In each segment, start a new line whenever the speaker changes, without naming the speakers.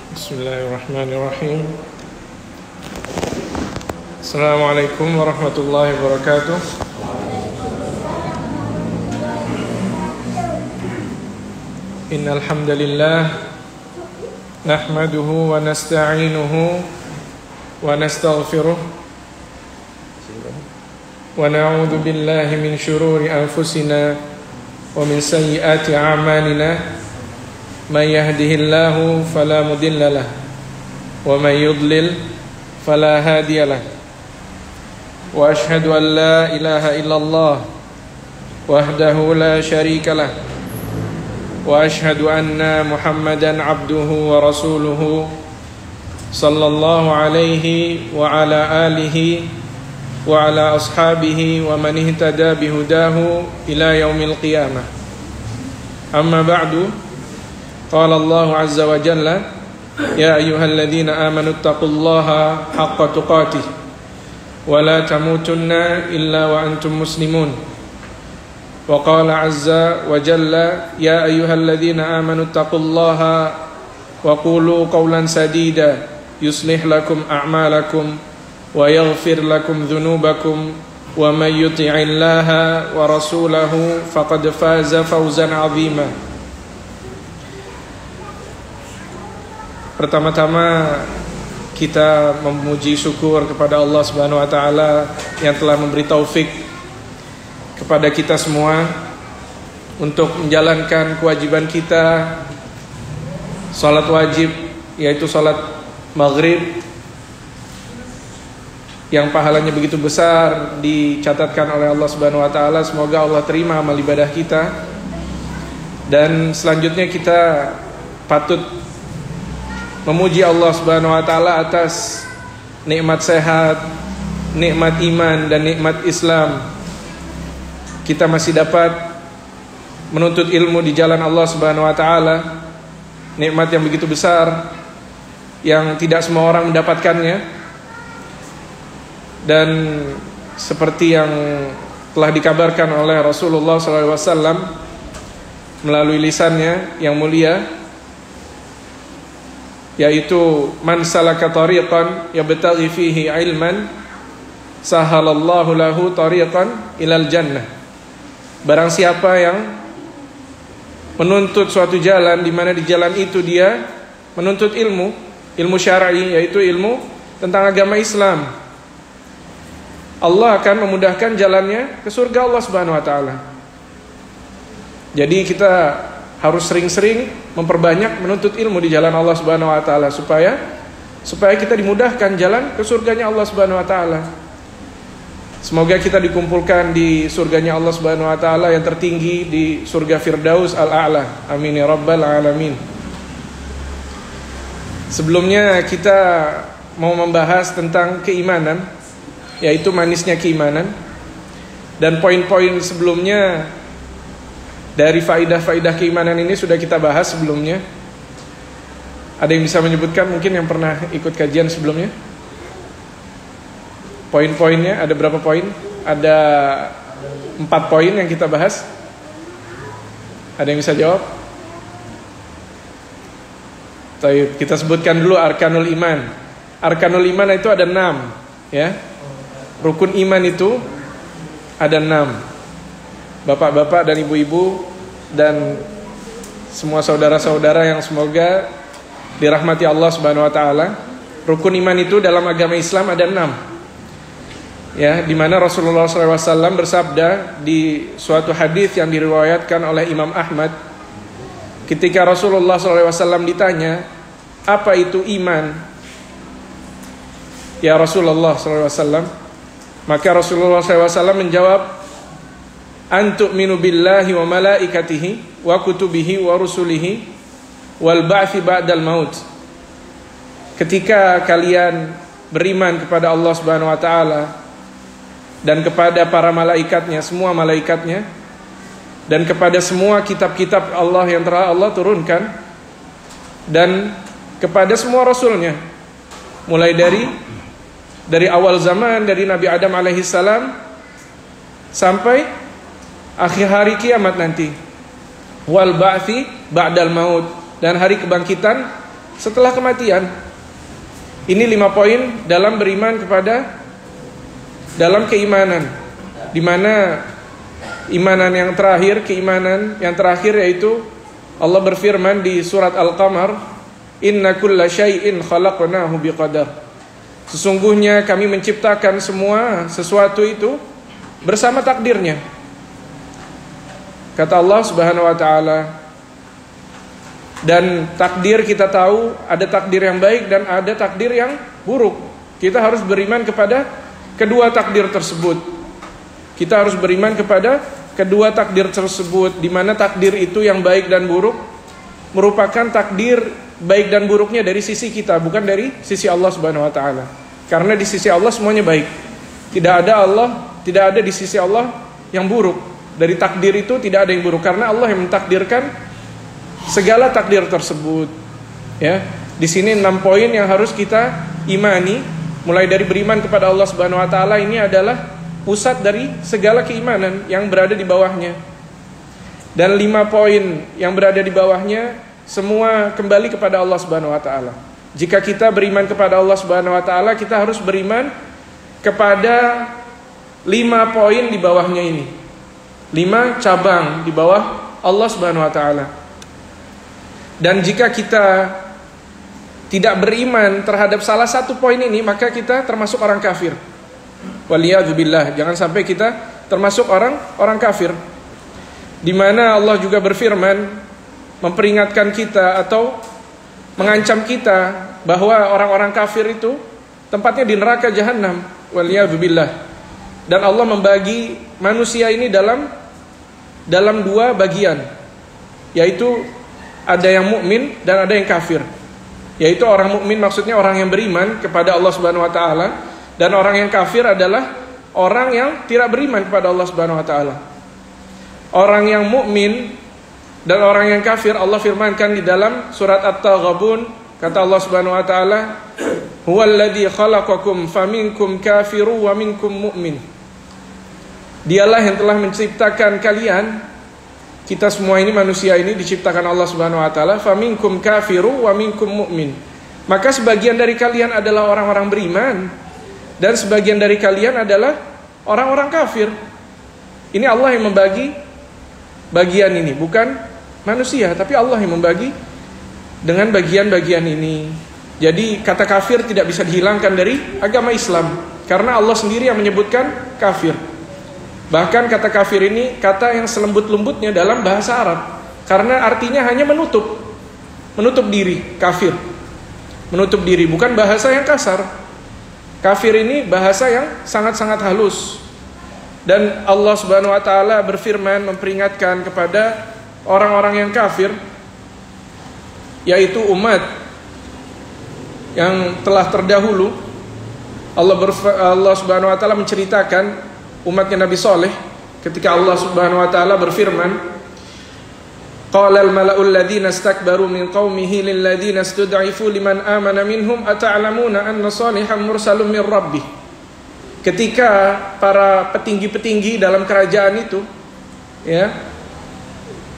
Bismillahirrahmanirrahim. Assalamualaikum warahmatullahi wabarakatuh. Innal hamdalillah nahmaduhu wa nasta'inuhu wa nastaghfiruh wa na'udzu billahi min shururi anfusina wa min sayyiati a'malina. Man yahdihillahu fala mudilla lahu wa man yudlil fala hadiya lahu. Wa ashhadu an la ilaha illallah wahdahu la syarika lah. Wa ashhadu anna Muhammadan abduhu wa rasuluhu sallallahu alaihi wa ala alihi wa ala ashabihi wa man ihtada bihudahu ila yaumil qiyamah. Amma ba'du. Qala Allah azza wa jalla, ya ayyuhalladzina amanu taqullaha haqqa tuqatih wa la tamutunna illa wa antum muslimun. Wa qala azza wa jalla, ya ayyuhalladzina amanu taqullaha wa qulu qawlan sadida yuslih lakum a'malakum wa yaghfir lakum dhunubakum wa man yuti'illaha wa rasulahu faqad faza fawzan 'azima. Pertama-tama kita memuji syukur kepada Allah Subhanahu wa taala yang telah memberi taufik kepada kita semua untuk menjalankan kewajiban kita salat wajib, yaitu salat maghrib yang pahalanya begitu besar dicatatkan oleh Allah Subhanahu wa taala. Semoga Allah terima amal ibadah kita. Dan selanjutnya kita patut memuji Allah Subhanahu wa taala atas nikmat sehat, nikmat iman dan nikmat Islam. Kita masih dapat menuntut ilmu di jalan Allah Subhanahu wa taala. Nikmat yang begitu besar yang tidak semua orang mendapatkannya. Dan seperti yang telah dikabarkan oleh Rasulullah SAW melalui lisannya yang mulia, yaitu man salaka tariqan yabtaghi fihi ilman sahalallahu lahu tariqan ilal jannah. Barang siapa yang menuntut suatu jalan di mana di jalan itu dia menuntut ilmu syar'i, yaitu ilmu tentang agama Islam, Allah akan memudahkan jalannya ke surga Allah Subhanahu wa taala. Jadi kita harus sering-sering memperbanyak menuntut ilmu di jalan Allah Subhanahu wa taala supaya kita dimudahkan jalan ke surganya Allah Subhanahu wa taala. Semoga kita dikumpulkan di surganya Allah Subhanahu wa taala yang tertinggi, di surga Firdaus al-A'la. Amin ya rabbal alamin. Sebelumnya kita mau membahas tentang keimanan, yaitu manisnya keimanan. Dan poin-poin sebelumnya dari faidah-faidah keimanan ini sudah kita bahas sebelumnya. Ada yang bisa menyebutkan mungkin yang pernah ikut kajian sebelumnya? Poin-poinnya ada berapa poin? Ada 4 poin yang kita bahas. Ada yang bisa jawab? Baik, kita sebutkan dulu arkanul iman. Arkanul iman itu ada 6, ya. Rukun iman itu ada 6. Bapak-bapak dan ibu-ibu dan semua saudara-saudara yang semoga dirahmati Allah Subhanahu wa taala, rukun iman itu dalam agama Islam ada 6. Ya, di mana Rasulullah SAW bersabda di suatu hadis yang diriwayatkan oleh Imam Ahmad, ketika Rasulullah SAW ditanya, "Apa itu iman?" Ya Rasulullah SAW, maka Rasulullah SAW menjawab, "Antu'minu billahi wa malaikatihi wa kutubihi wa rusulihi wal ba'thi ba'dal maut." Ketika kalian beriman kepada Allah Subhanahu wa taala dan kepada para malaikatnya, semua malaikatnya, dan kepada semua kitab-kitab Allah yang telah Allah turunkan, dan kepada semua rasulnya, mulai dari awal zaman, dari Nabi Adam alaihissalam sampai akhir hari kiamat nanti. Wal ba'thi ba'dal maut, dan hari kebangkitan setelah kematian. Ini 5 poin dalam beriman kepada dalam keimanan, di mana imanan yang terakhir, keimanan yang terakhir yaitu Allah berfirman di surat Al-Qamar, inna kulla syai'in khalaqnahu biqadar. Sesungguhnya kami menciptakan semua sesuatu itu bersama takdirnya. Kata Allah Subhanahu wa taala. Dan takdir kita tahu ada takdir yang baik dan ada takdir yang buruk. Kita harus beriman kepada kedua takdir tersebut. Kita harus beriman kepada kedua takdir tersebut, di mana takdir itu yang baik dan buruk merupakan takdir baik dan buruknya dari sisi kita, bukan dari sisi Allah Subhanahu wa taala. Karena di sisi Allah semuanya baik. Tidak ada di sisi Allah yang buruk. Dari takdir itu tidak ada yang buruk karena Allah yang mentakdirkan segala takdir tersebut. Ya, di sini 6 poin yang harus kita imani, mulai dari beriman kepada Allah Subhanahu wa taala. Ini adalah pusat dari segala keimanan yang berada di bawahnya. Dan 5 poin yang berada di bawahnya semua kembali kepada Allah Subhanahu wa taala. Jika kita beriman kepada Allah Subhanahu wa taala, kita harus beriman kepada 5 poin di bawahnya ini. 5 cabang di bawah Allah Subhanahu wa taala. Dan jika kita tidak beriman terhadap salah satu poin ini, maka kita termasuk orang kafir. Waliyadzubillah, jangan sampai kita termasuk orang kafir. Di mana Allah juga berfirman memperingatkan kita atau mengancam kita bahwa orang-orang kafir itu tempatnya di neraka jahanam. Waliyadzubillah. Dan Allah membagi manusia ini dalam 2 bagian, yaitu ada yang mukmin dan ada yang kafir. Yaitu orang mukmin maksudnya orang yang beriman kepada Allah Subhanahu wa taala, dan orang yang kafir adalah orang yang tidak beriman kepada Allah Subhanahu wa taala. Orang yang mukmin dan orang yang kafir Allah firmankan di dalam surat At-Taghabun, kata Allah Subhanahu wa taala, "Huwallazi khalaqakum faminkum kafiru wa minkum mu'min." Dialah yang telah menciptakan kalian. Kita semua ini manusia ini diciptakan Allah Subhanahu wa taala, faminkum kafiru wa minkum mu'min. Maka sebagian dari kalian adalah orang-orang beriman dan sebagian dari kalian adalah orang-orang kafir. Ini Allah yang membagi bagian ini, bukan manusia, tapi Allah yang membagi dengan bagian-bagian ini. Jadi kata kafir tidak bisa dihilangkan dari agama Islam karena Allah sendiri yang menyebutkan kafir. Bahkan kata kafir ini kata yang selembut-lembutnya dalam bahasa Arab, karena artinya hanya menutup diri. Kafir menutup diri, bukan bahasa yang kasar. Kafir ini bahasa yang sangat-sangat halus. Dan Allah Subhanahu wa taala berfirman memperingatkan kepada orang-orang yang kafir, yaitu umat yang telah terdahulu. Allah Subhanahu wa taala menceritakan umatnya Nabi Saleh ketika Allah Subhanahu wa taala berfirman, qala al-mala'ul ladzina istakbaru min qaumihi lil ladzina istud'ifu liman amana minhum ata'lamuna anna Salihan mursalun min rabbih. Ketika para petinggi-petinggi dalam kerajaan itu, ya,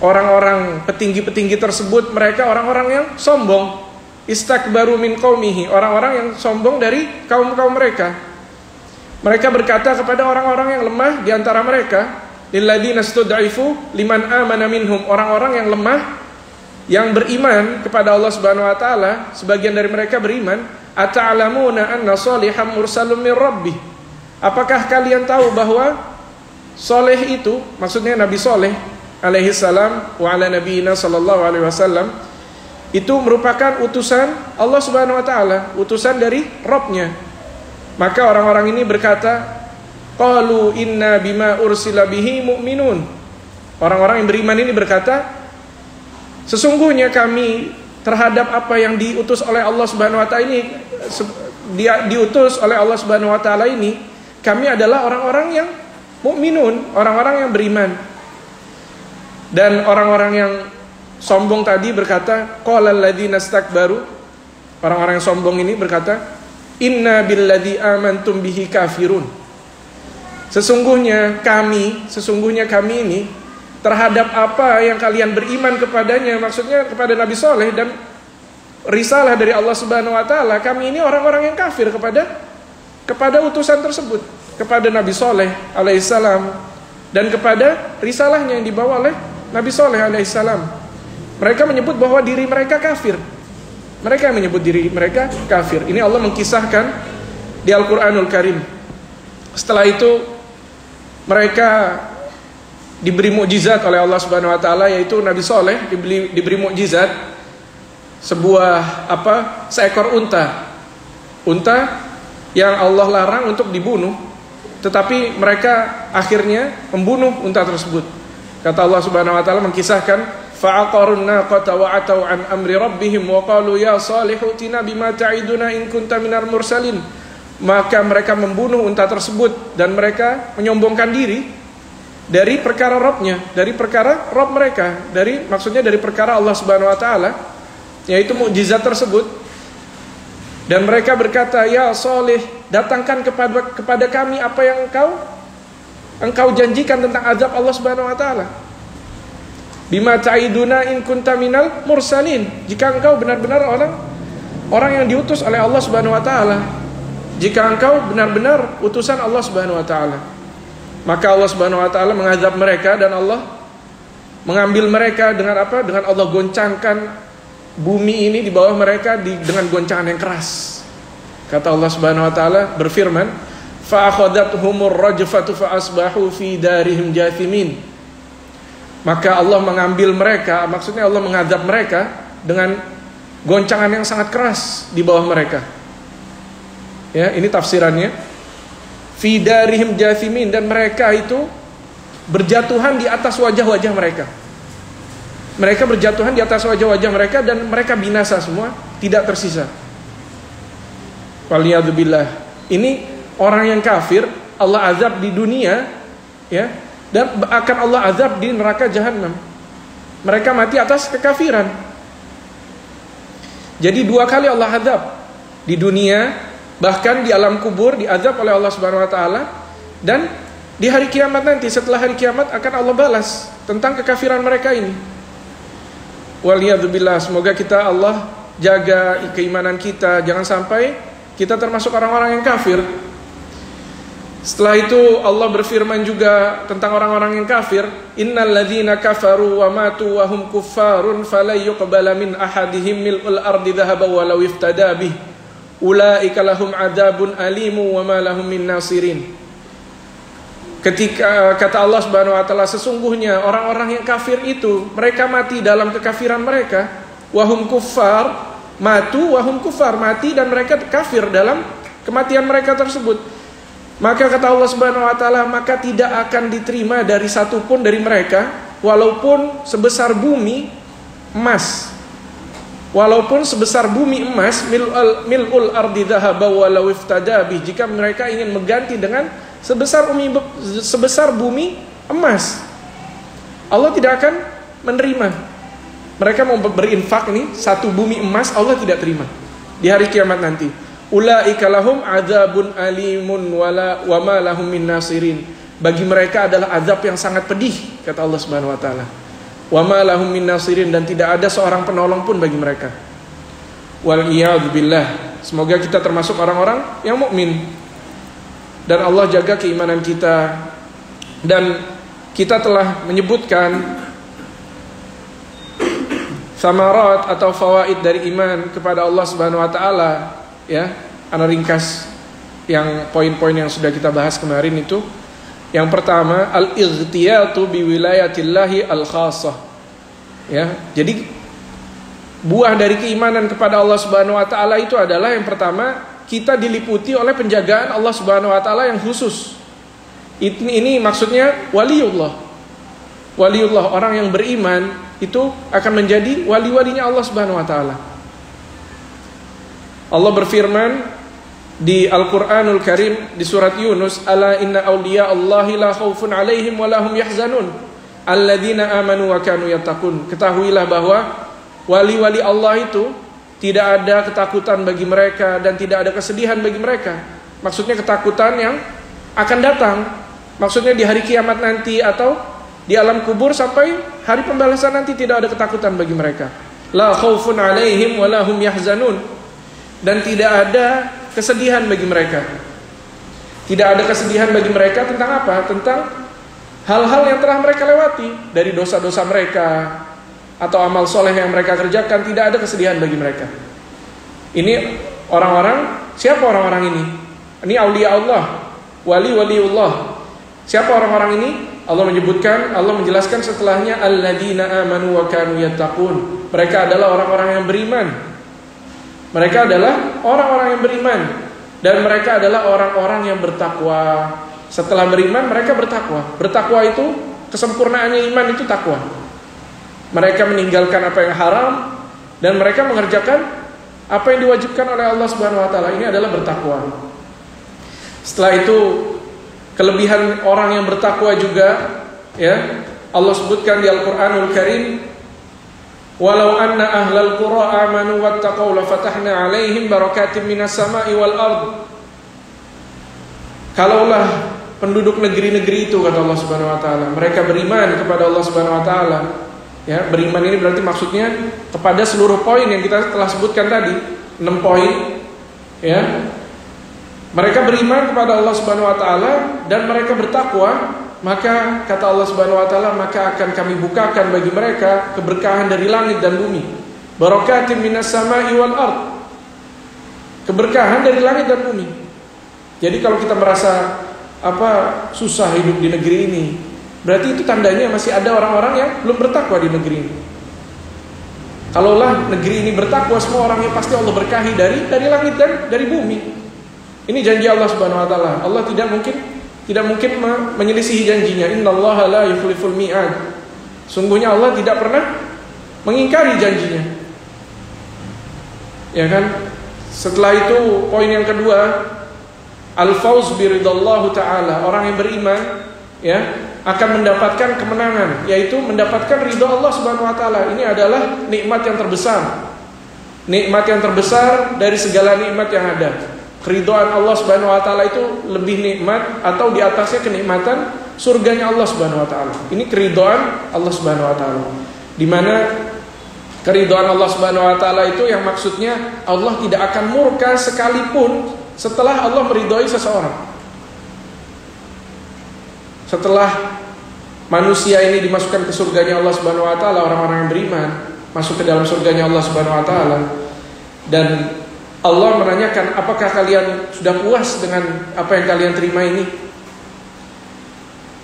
orang-orang petinggi-petinggi tersebut mereka orang-orang yang sombong. Istakbaru min qaumihi, orang-orang yang sombong dari kaum-kaum mereka. Mereka berkata kepada orang-orang yang lemah di antara mereka, lilladzina istud'ifu liman amana minhum, orang-orang yang lemah yang beriman kepada Allah Subhanahu wa taala, sebagian dari mereka beriman, ata'lamuna anna Salihan mursalun min rabbih. Apakah kalian tahu bahwa Saleh itu, maksudnya Nabi Saleh alaihi salam wa ala nabiyina sallallahu alaihi wasallam, itu merupakan utusan Allah Subhanahu wa taala, utusan dari Rabb-Nya. Maka orang-orang ini berkata, qalu inna bima ursila bihi mu'minun. Orang-orang yang beriman ini berkata, sesungguhnya kami terhadap apa yang diutus oleh Allah Subhanahu wa taala ini, diutus oleh Allah Subhanahu wa taala ini, kami adalah orang-orang yang mukminun, orang-orang yang beriman. Dan orang-orang yang sombong tadi berkata, qala alladzina istakbaru, orang-orang yang sombong ini berkata, inna billadzi amantum bihi kafirun. Sesungguhnya kami ini terhadap apa yang kalian beriman kepadanya, maksudnya kepada Nabi Saleh dan risalah dari Allah Subhanahu wa taala, kami ini orang-orang yang kafir kepada utusan tersebut, kepada Nabi Saleh alaihissalam dan kepada risalahnya yang dibawa oleh Nabi Saleh alaihissalam. Mereka menyebut bahwa diri mereka kafir. Mereka yang menyebut diri mereka kafir. Ini Allah mengkisahkan di Al-Qur'anul Karim. Setelah itu mereka diberi mukjizat oleh Allah Subhanahu wa taala, yaitu Nabi Saleh diberi mukjizat seekor unta yang Allah larang untuk dibunuh, tetapi mereka akhirnya membunuh unta tersebut. Kata Allah Subhanahu wa taala mengkisahkan, fa'aqarun naqata wa atau an amri rabbihim wa qalu ya salihu tina bima ta'iduna in kunta minar mursalin. Maka mereka membunuh unta tersebut dan mereka menyombongkan diri dari perkara Rabbnya, dari perkara Rabb mereka, maksudnya dari perkara Allah Subhanahu wa taala, yaitu mukjizat tersebut. Dan mereka berkata, ya Salih, datangkan kepada kami apa yang engkau janjikan tentang azab Allah Subhanahu wa taala. Bima ta'iduna in kunta minal mursalin, jika engkau benar-benar orang yang diutus oleh Allah Subhanahu wa taala, jika engkau benar-benar utusan Allah Subhanahu wa taala. Maka Allah Subhanahu wa taala mengazab mereka dan Allah mengambil mereka dengan apa? Dengan Allah goncangkan bumi ini di bawah mereka dengan goncangan yang keras. Kata Allah Subhanahu wa taala berfirman, fa akhadathumur rajfatu fa asbahu fi darihim jathimin. Maka Allah mengambil mereka, maksudnya Allah mengazab mereka dengan goncangan yang sangat keras di bawah mereka. Ya, ini tafsirannya. Fi darihim jathimin, dan mereka itu berjatuhan di atas wajah-wajah mereka. Mereka berjatuhan di atas wajah-wajah mereka dan mereka binasa semua, tidak tersisa. Waliyadzubillah. Ini orang yang kafir, Allah azab di dunia, ya. Dan akan Allah azab di neraka jahanam. Mereka mati atas kekafiran. Jadi 2 kali Allah azab. Di dunia, bahkan di alam kubur diazab oleh Allah Subhanahu wa taala, dan di hari kiamat nanti, setelah hari kiamat akan Allah balas tentang kekafiran mereka ini. Waliyadzubillah, semoga Allah jaga keimanan kita, jangan sampai kita termasuk orang-orang yang kafir. Setelah itu Allah berfirman juga tentang orang-orang yang kafir, innal ladzina kafaru wa matu wa hum kuffarun fala yuqbala min ahadihim mil'ul ardi dhahaban walau iftada bih ulaika lahum adzabun alimu wa ma lahum min nasirin. Ketika kata Allah Subhanahu wa taala, sesungguhnya orang-orang yang kafir itu mereka mati dalam kekafiran mereka, wa hum kuffar, matu wa hum kuffar, mati dan mereka kafir dalam kematian mereka tersebut. Maka kata Allah Subhanahu wa taala, maka tidak akan diterima dari satu pun dari mereka, walaupun sebesar bumi emas. Walaupun sebesar bumi emas, mil'ul ardi dhahaba walau iftada bih, jika mereka ingin mengganti dengan sebesar bumi emas, Allah tidak akan menerima. Mereka mau berinfak ini, 1 bumi emas, Allah tidak terima di hari kiamat nanti. Ulaika lahum adzabun alimun wa ma lahum min nasirin. Bagi mereka adalah azab yang sangat pedih, kata Allah Subhanahu wa taala. Wa ma lahum min nasirin, dan tidak ada seorang penolong pun bagi mereka. Wal iyad billah. Semoga kita termasuk orang-orang yang mukmin dan Allah jaga keimanan kita. Dan kita telah menyebutkan samarat atau fawaid dari iman kepada Allah Subhanahu wa taala. Ya, ana ringkas yang poin-poin yang sudah kita bahas kemarin itu. Yang pertama, al-ightiyatu bi wilayatillahi al-khassah. Ya, jadi buah dari keimanan kepada Allah Subhanahu wa taala itu adalah yang pertama, kita diliputi oleh penjagaan Allah Subhanahu wa taala yang khusus. Ini maksudnya waliullah. Waliullah, orang yang beriman itu akan menjadi wali-walinya Allah Subhanahu wa taala. Allah berfirman di Al-Qur'anul Karim di surat Yunus, ala inna awliya Allahi la khaufun alaihim wa lahum yahzanun alladzina amanu wa kanu yattaqun. Ketahuilah bahwa wali-wali Allah itu tidak ada ketakutan bagi mereka dan tidak ada kesedihan bagi mereka. Maksudnya ketakutan yang akan datang, maksudnya di hari kiamat nanti atau di alam kubur sampai hari pembalasan nanti tidak ada ketakutan bagi mereka. La khaufun 'alaihim wa la hum yahzanun. Dan tidak ada kesedihan bagi mereka. Tidak ada kesedihan bagi mereka tentang apa? Tentang hal-hal yang telah mereka lewati dari dosa-dosa mereka atau amal soleh yang mereka kerjakan. Tidak ada kesedihan bagi mereka. Ini orang-orang, siapa orang-orang ini? Ini aulia Allah, wali-waliullah. Siapa orang-orang ini? Allah menyebutkan, Allah menjelaskan setelahnya, alladzina amanu wa kanu yattaqun. Mereka adalah orang-orang yang beriman. Mereka adalah orang-orang yang beriman, dan mereka adalah orang-orang yang bertakwa. Setelah beriman, mereka bertakwa. Bertakwa itu, kesempurnaannya iman itu takwa. Mereka meninggalkan apa yang haram, dan mereka mengerjakan apa yang diwajibkan oleh Allah Subhanahu wa taala. Ini adalah bertakwa. Setelah itu, kelebihan orang yang bertakwa juga, ya, Allah sebutkan di Al-Qur'anul Karim, walau anna ahlal qura amanu wattaqau la fatahna 'alaihim barakatim minas sama'i wal ard. Kalaulah penduduk negeri-negeri itu, kata Allah Subhanahu wa taala, mereka beriman kepada Allah Subhanahu wa taala. Ya, beriman ini berarti maksudnya kepada seluruh poin yang kita telah sebutkan tadi, 6 poin, ya. Mereka beriman kepada Allah Subhanahu wa taala dan mereka bertakwa, maka kata Allah Subhanahu wa taala, maka akan kami bukakan bagi mereka keberkahan dari langit dan bumi. Barakatim minas sama'i wal ard. Keberkahan dari langit dan bumi. Jadi kalau kita merasa susah hidup di negeri ini, berarti itu tandanya masih ada orang-orang yang belum bertakwa di negeri ini. Kalaulah negeri ini bertakwa, semua orangnya pasti Allah berkahi dari langit dan dari bumi. Ini janji Allah Subhanahu wa taala. Allah tidak mungkin menyelisihi janjinya. Innallaha la yukhliful mi'ad. Sungguhnya Allah tidak pernah mengingkari janjinya. Ya kan? Setelah itu poin yang kedua, al-fauz biridallahu taala. Orang yang beriman, ya, akan mendapatkan kemenangan, yaitu mendapatkan ridha Allah Subhanahu wa taala. Ini adalah nikmat yang terbesar. Nikmat yang terbesar dari segala nikmat yang ada. Keridhaan Allah Subhanahu wa taala itu lebih nikmat atau di atasnya kenikmatan surganya Allah Subhanahu wa taala. Ini keridhaan Allah Subhanahu wa taala. Di mana keridhaan Allah Subhanahu wa taala itu yang maksudnya Allah tidak akan murka sekalipun setelah Allah meridhai seseorang. Setelah manusia ini dimasukkan ke surganya Allah Subhanahu wa taala, orang-orang yang beriman masuk ke dalam surganya Allah Subhanahu wa taala, dan Allah menanyakan, apakah kalian sudah puas dengan apa yang kalian terima ini?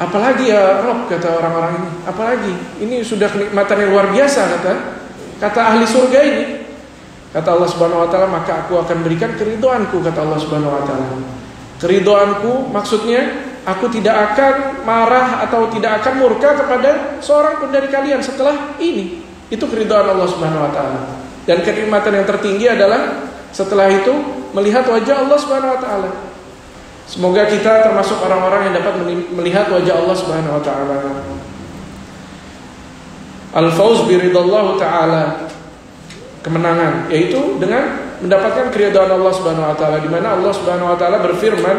Apalagi ya Rob, kata orang-orang ini. Apalagi? Ini sudah kenikmatan yang luar biasa, kata ahli surga ini. Kata Allah Subhanahu wa taala, maka aku akan berikan keridhoanku, kata Allah Subhanahu wa taala. Keridhoanku maksudnya aku tidak akan marah atau tidak akan murka kepada seorang pun dari kalian setelah ini. Itu keridhaan Allah Subhanahu wa taala. Dan kenikmatan yang tertinggi adalah setelah itu melihat wajah Allah Subhanahu wa taala. Semoga kita termasuk orang-orang yang dapat melihat wajah Allah Subhanahu wa taala. Al-fauz biridallahu taala, kemenangan, yaitu dengan mendapatkan keridhaan Allah Subhanahu wa taala, di mana Allah Subhanahu wa taala berfirman,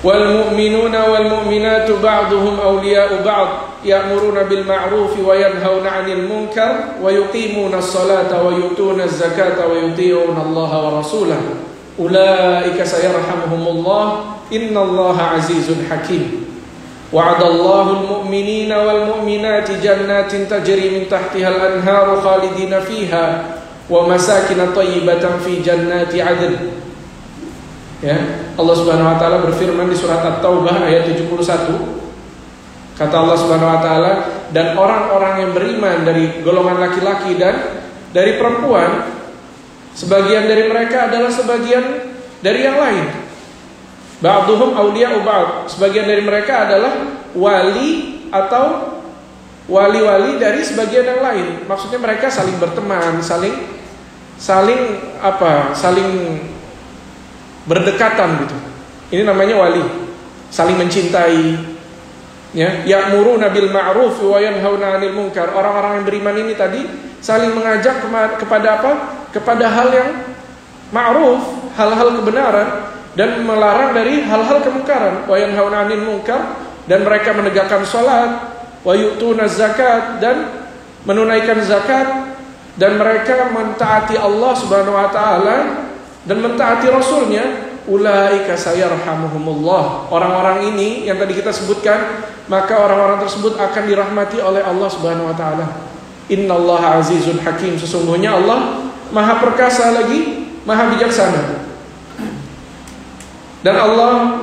wal mu'minuna wal mu'minatu ba'duhum awliya'u ba'd ya'muruna bil ma'ruf wa yanhauna 'anil munkar wa yuqimuna as-salata wa yu'tuna az-zakata wa yuti'una Allah wa rasulahu ulaika sayarhamuhumullah innallaha 'azizun hakim. Wa'adallahu al-mu'minina wal mu'minati jannatin tajri min tahtiha al-anharu khalidina fiha wa masakin thayyibatan fi jannati 'adn. Ya, Allah Subhanahu wa taala berfirman di surat At-Taubah ayat 71. Kata Allah Subhanahu wa taala, dan orang-orang yang beriman dari golongan laki-laki dan dari perempuan, sebagian dari mereka adalah sebagian dari yang lain. Ba'duhum awliya'u ba'd. Sebagian dari mereka adalah wali atau wali-wali dari sebagian yang lain. Maksudnya mereka saling berteman, saling berdekatan gitu. Ini namanya wali. Saling mencintai. Ya, ya'muruna bil ma'ruf wa yanhauna 'anil munkar. Orang-orang yang beriman ini tadi saling mengajak kepada apa? Kepada hal yang ma'ruf, hal-hal kebenaran, dan melarang dari hal-hal kemungkaran. Wa yanhauna 'anil munkar, dan mereka menegakkan salat, wa yu'tuna zakat, dan menunaikan zakat, dan mereka mentaati Allah Subhanahu wa taala dan mentaati Rasulnya, ulaika sayarhamuhumullah. Orang-orang ini yang tadi kita sebutkan, maka orang-orang tersebut akan dirahmati oleh Allah Subhanahu wa taala. Innallaha azizun hakim. Sesungguhnya Allah Maha perkasa lagi Maha bijaksana. Dan Allah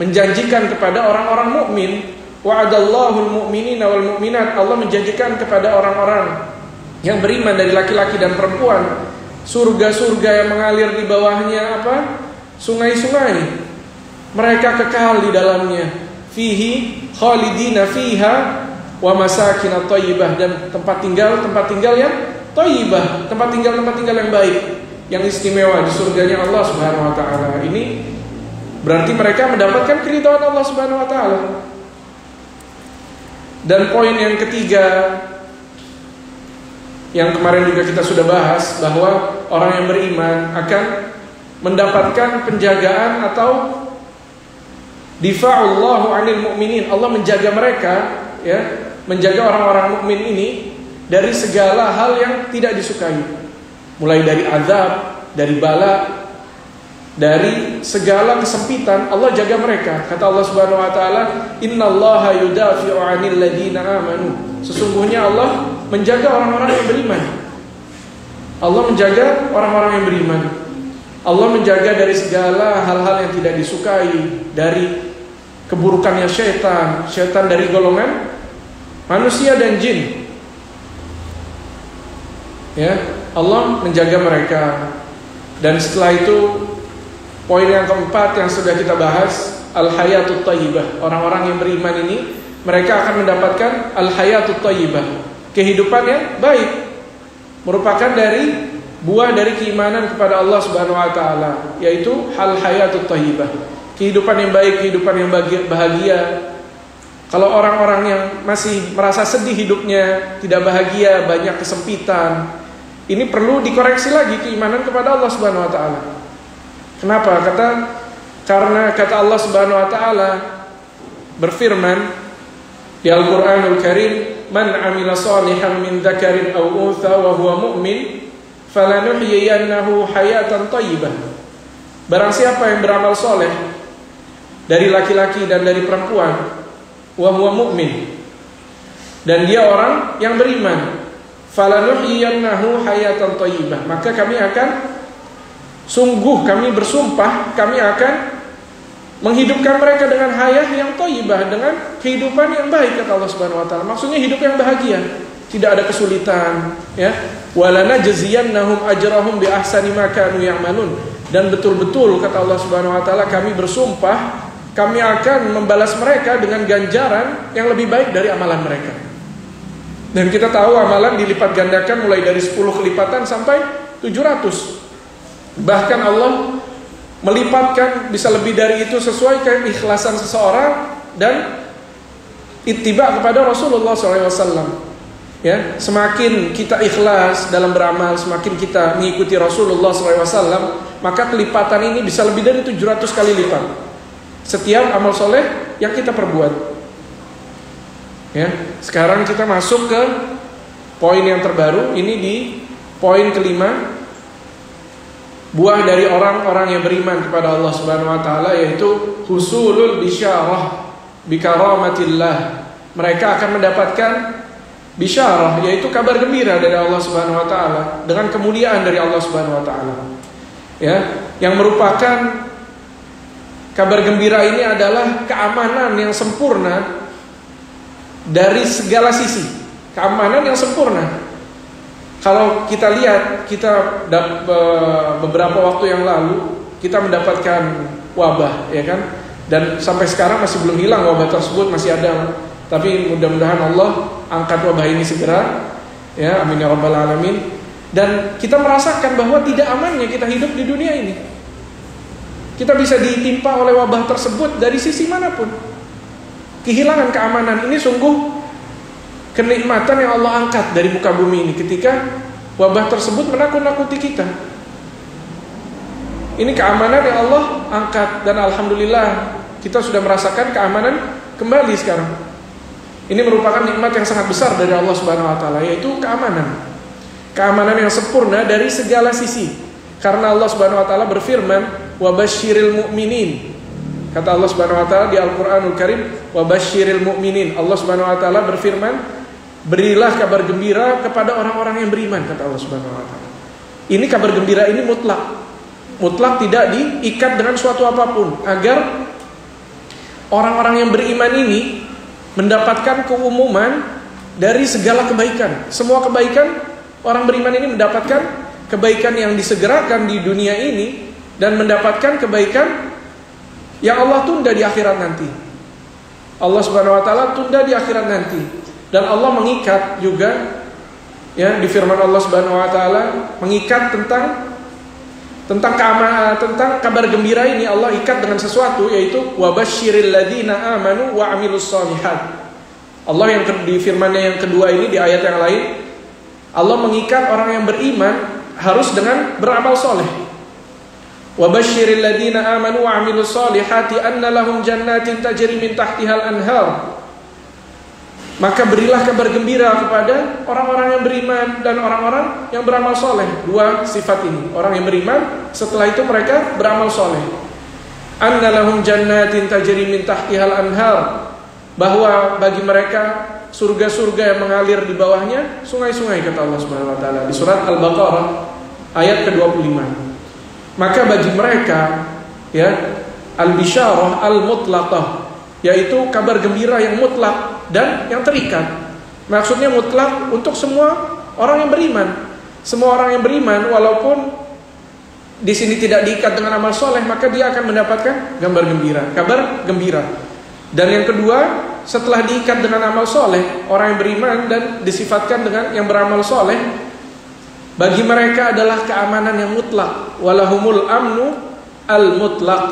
menjanjikan kepada orang-orang mukmin, wa'adallahu al-mu'minina wal mu'minat. Allah menjanjikan kepada orang-orang yang beriman dari laki-laki dan perempuan surga-surga yang mengalir di bawahnya sungai-sungai. Mereka kekal di dalamnya. Fihi khalidina fiha wa masakin thayyibah. Dan tempat tinggal yang thayyibah, tempat tinggal yang baik, yang istimewa di surganya Allah Subhanahu wa taala. Ini berarti mereka mendapatkan keridhaan Allah Subhanahu wa taala. Dan poin yang ketiga yang kemarin juga kita sudah bahas, bahwa orang yang beriman akan mendapatkan penjagaan atau difa'ullahu 'anil mu'minin. Allah menjaga mereka, ya, menjaga orang-orang mukmin ini dari segala hal yang tidak disukai. Mulai dari azab, dari bala, dari segala kesempitan, Allah jaga mereka. Kata Allah Subhanahu wa taala, "Innallaha yudafi'u 'anil ladzina amanu." Sesungguhnya Allah menjaga orang-orang yang beriman. Allah menjaga orang-orang yang beriman. Allah menjaga dari segala hal-hal yang tidak disukai, dari keburukannya syaitan dari golongan manusia dan jin. Ya, Allah menjaga mereka. Dan setelah itu, poin yang keempat yang sudah kita bahas, al-hayatut thayyibah. Orang-orang yang beriman ini, mereka akan mendapatkan al-hayatut thayyibah, kehidupan yang baik, merupakan dari buah dari keimanan kepada Allah Subhanahu wa taala, yaitu al-hayatut thayyibah, kehidupan yang baik, kehidupan yang bahagia. Kalau orang-orang yang masih merasa sedih hidupnya, tidak bahagia, banyak kesempitan, ini perlu dikoreksi lagi keimanan kepada Allah Subhanahu wa taala. Kenapa? Karena kata Allah Subhanahu wa taala berfirman di Al-Qur'anul Karim, "Man 'amila shalihan min dzakarin aw untha wa huwa mu'min, falanuhyiyannahu hayatan thayyibah." Barang siapa yang beramal soleh dari laki-laki dan dari perempuan, wa huwa mu'min, dan dia orang yang beriman, falanuhyiyannahu hayatan thayyibah, maka kami bersumpah, kami akan menghidupkan mereka dengan hayah yang thayyibah, dengan kehidupan yang baik, kata Allah Subhanahu wa taala. Maksudnya hidup yang bahagia, tidak ada kesulitan, ya. Walanajziyannahum ajrahum bi ahsani ma kanu ya'malun. Dan betul-betul kata Allah Subhanahu wa taala, kami bersumpah, kami akan membalas mereka dengan ganjaran yang lebih baik dari amalan mereka. Dan kita tahu amalan dilipat gandakan mulai dari 10 kelipatan sampai 700. Bahkan Allah melipatkan bisa lebih dari itu sesuai keikhlasan seseorang dan ittiba kepada Rasulullah SAW. Ya, semakin kita ikhlas dalam beramal, semakin kita mengikuti Rasulullah SAW, maka kelipatan ini bisa lebih dari 700 kali lipat setiap amal soleh yang kita perbuat. Ya, sekarang kita masuk ke poin yang terbaru. Ini di poin kelima, buah dari orang-orang yang beriman kepada Allah Subhanahu wa taala, yaitu husulul bisyarah bikaramatillah. Mereka akan mendapatkan bisyarah, yaitu kabar gembira dari Allah Subhanahu wa taala, dengan kemuliaan dari Allah Subhanahu wa taala. Ya, yang merupakan kabar gembira ini adalah keamanan yang sempurna dari segala sisi, keamanan yang sempurna. Kalau kita lihat, beberapa waktu yang lalu kita mendapatkan wabah, ya kan? Dan sampai sekarang masih belum hilang wabah tersebut, masih ada. Tapi mudah-mudahan Allah angkat wabah ini segera, ya, amin ya rabbal alamin. Dan kita merasakan bahwa tidak amannya kita hidup di dunia ini. Kita bisa ditimpa oleh wabah tersebut dari sisi manapun. Kehilangan keamanan ini sungguh kenikmatan yang Allah angkat dari muka bumi ini ketika wabah tersebut menakut-nakuti kita. Ini keamanan yang Allah angkat, dan alhamdulillah kita sudah merasakan keamanan kembali sekarang. Ini merupakan nikmat yang sangat besar dari Allah Subhanahu wa taala, yaitu keamanan. Keamanan yang sempurna dari segala sisi. Karena Allah Subhanahu wa taala berfirman, "Wa basyiril mu'minin." Kata Allah Subhanahu wa taala di Al-Qur'anul Karim, "Wa basyiril mu'minin." Allah Subhanahu wa taala berfirman, "Berilah kabar gembira kepada orang-orang yang beriman," kata Allah Subhanahu wa taala. Ini kabar gembira ini mutlak. Mutlak, tidak diikat dengan suatu apapun, agar orang-orang yang beriman ini mendapatkan keumuman dari segala kebaikan. Semua kebaikan, orang beriman ini mendapatkan kebaikan yang disegerakan di dunia ini dan mendapatkan kebaikan yang Allah tunda di akhirat nanti. Allah Subhanahu wa taala tunda di akhirat nanti. Dan Allah mengikat juga, ya, di firman Allah Subhanahu wa taala mengikat tentang keamanan, tentang kabar gembira ini Allah ikat dengan sesuatu, yaitu wa basyiril ladzina amanu wa amilus shalihat. Allah yang di firman-Nya yang kedua ini di ayat yang lain, Allah mengikat orang yang beriman harus dengan beramal soleh. Wa basyiril ladzina amanu wa amilus sholihati anna lahum jannatin tajri min tahtihal anhar. Maka berilah kabar gembira kepada orang-orang yang beriman dan orang-orang yang beramal soleh. Dua sifat ini, orang yang beriman, setelah itu mereka beramal soleh. Anna lahum jannatin tajri min tahtihal anhar, bahwa bagi mereka surga-surga yang mengalir di bawahnya sungai-sungai, kata Allah Subhanahu wa taala di surat Al-Baqarah ayat ke-25. Maka bagi mereka, ya, al-bisyarah al-mutlaqah, yaitu kabar gembira yang mutlak dan yang terikat. Maksudnya mutlak untuk semua orang yang beriman. Semua orang yang beriman, walaupun di sini tidak diikat dengan amal soleh, maka dia akan mendapatkan kabar gembira. Dan yang kedua, setelah diikat dengan amal soleh, orang yang beriman dan disifatkan dengan yang beramal soleh, bagi mereka adalah keamanan yang mutlak. Walahumul amnu al-mutlak,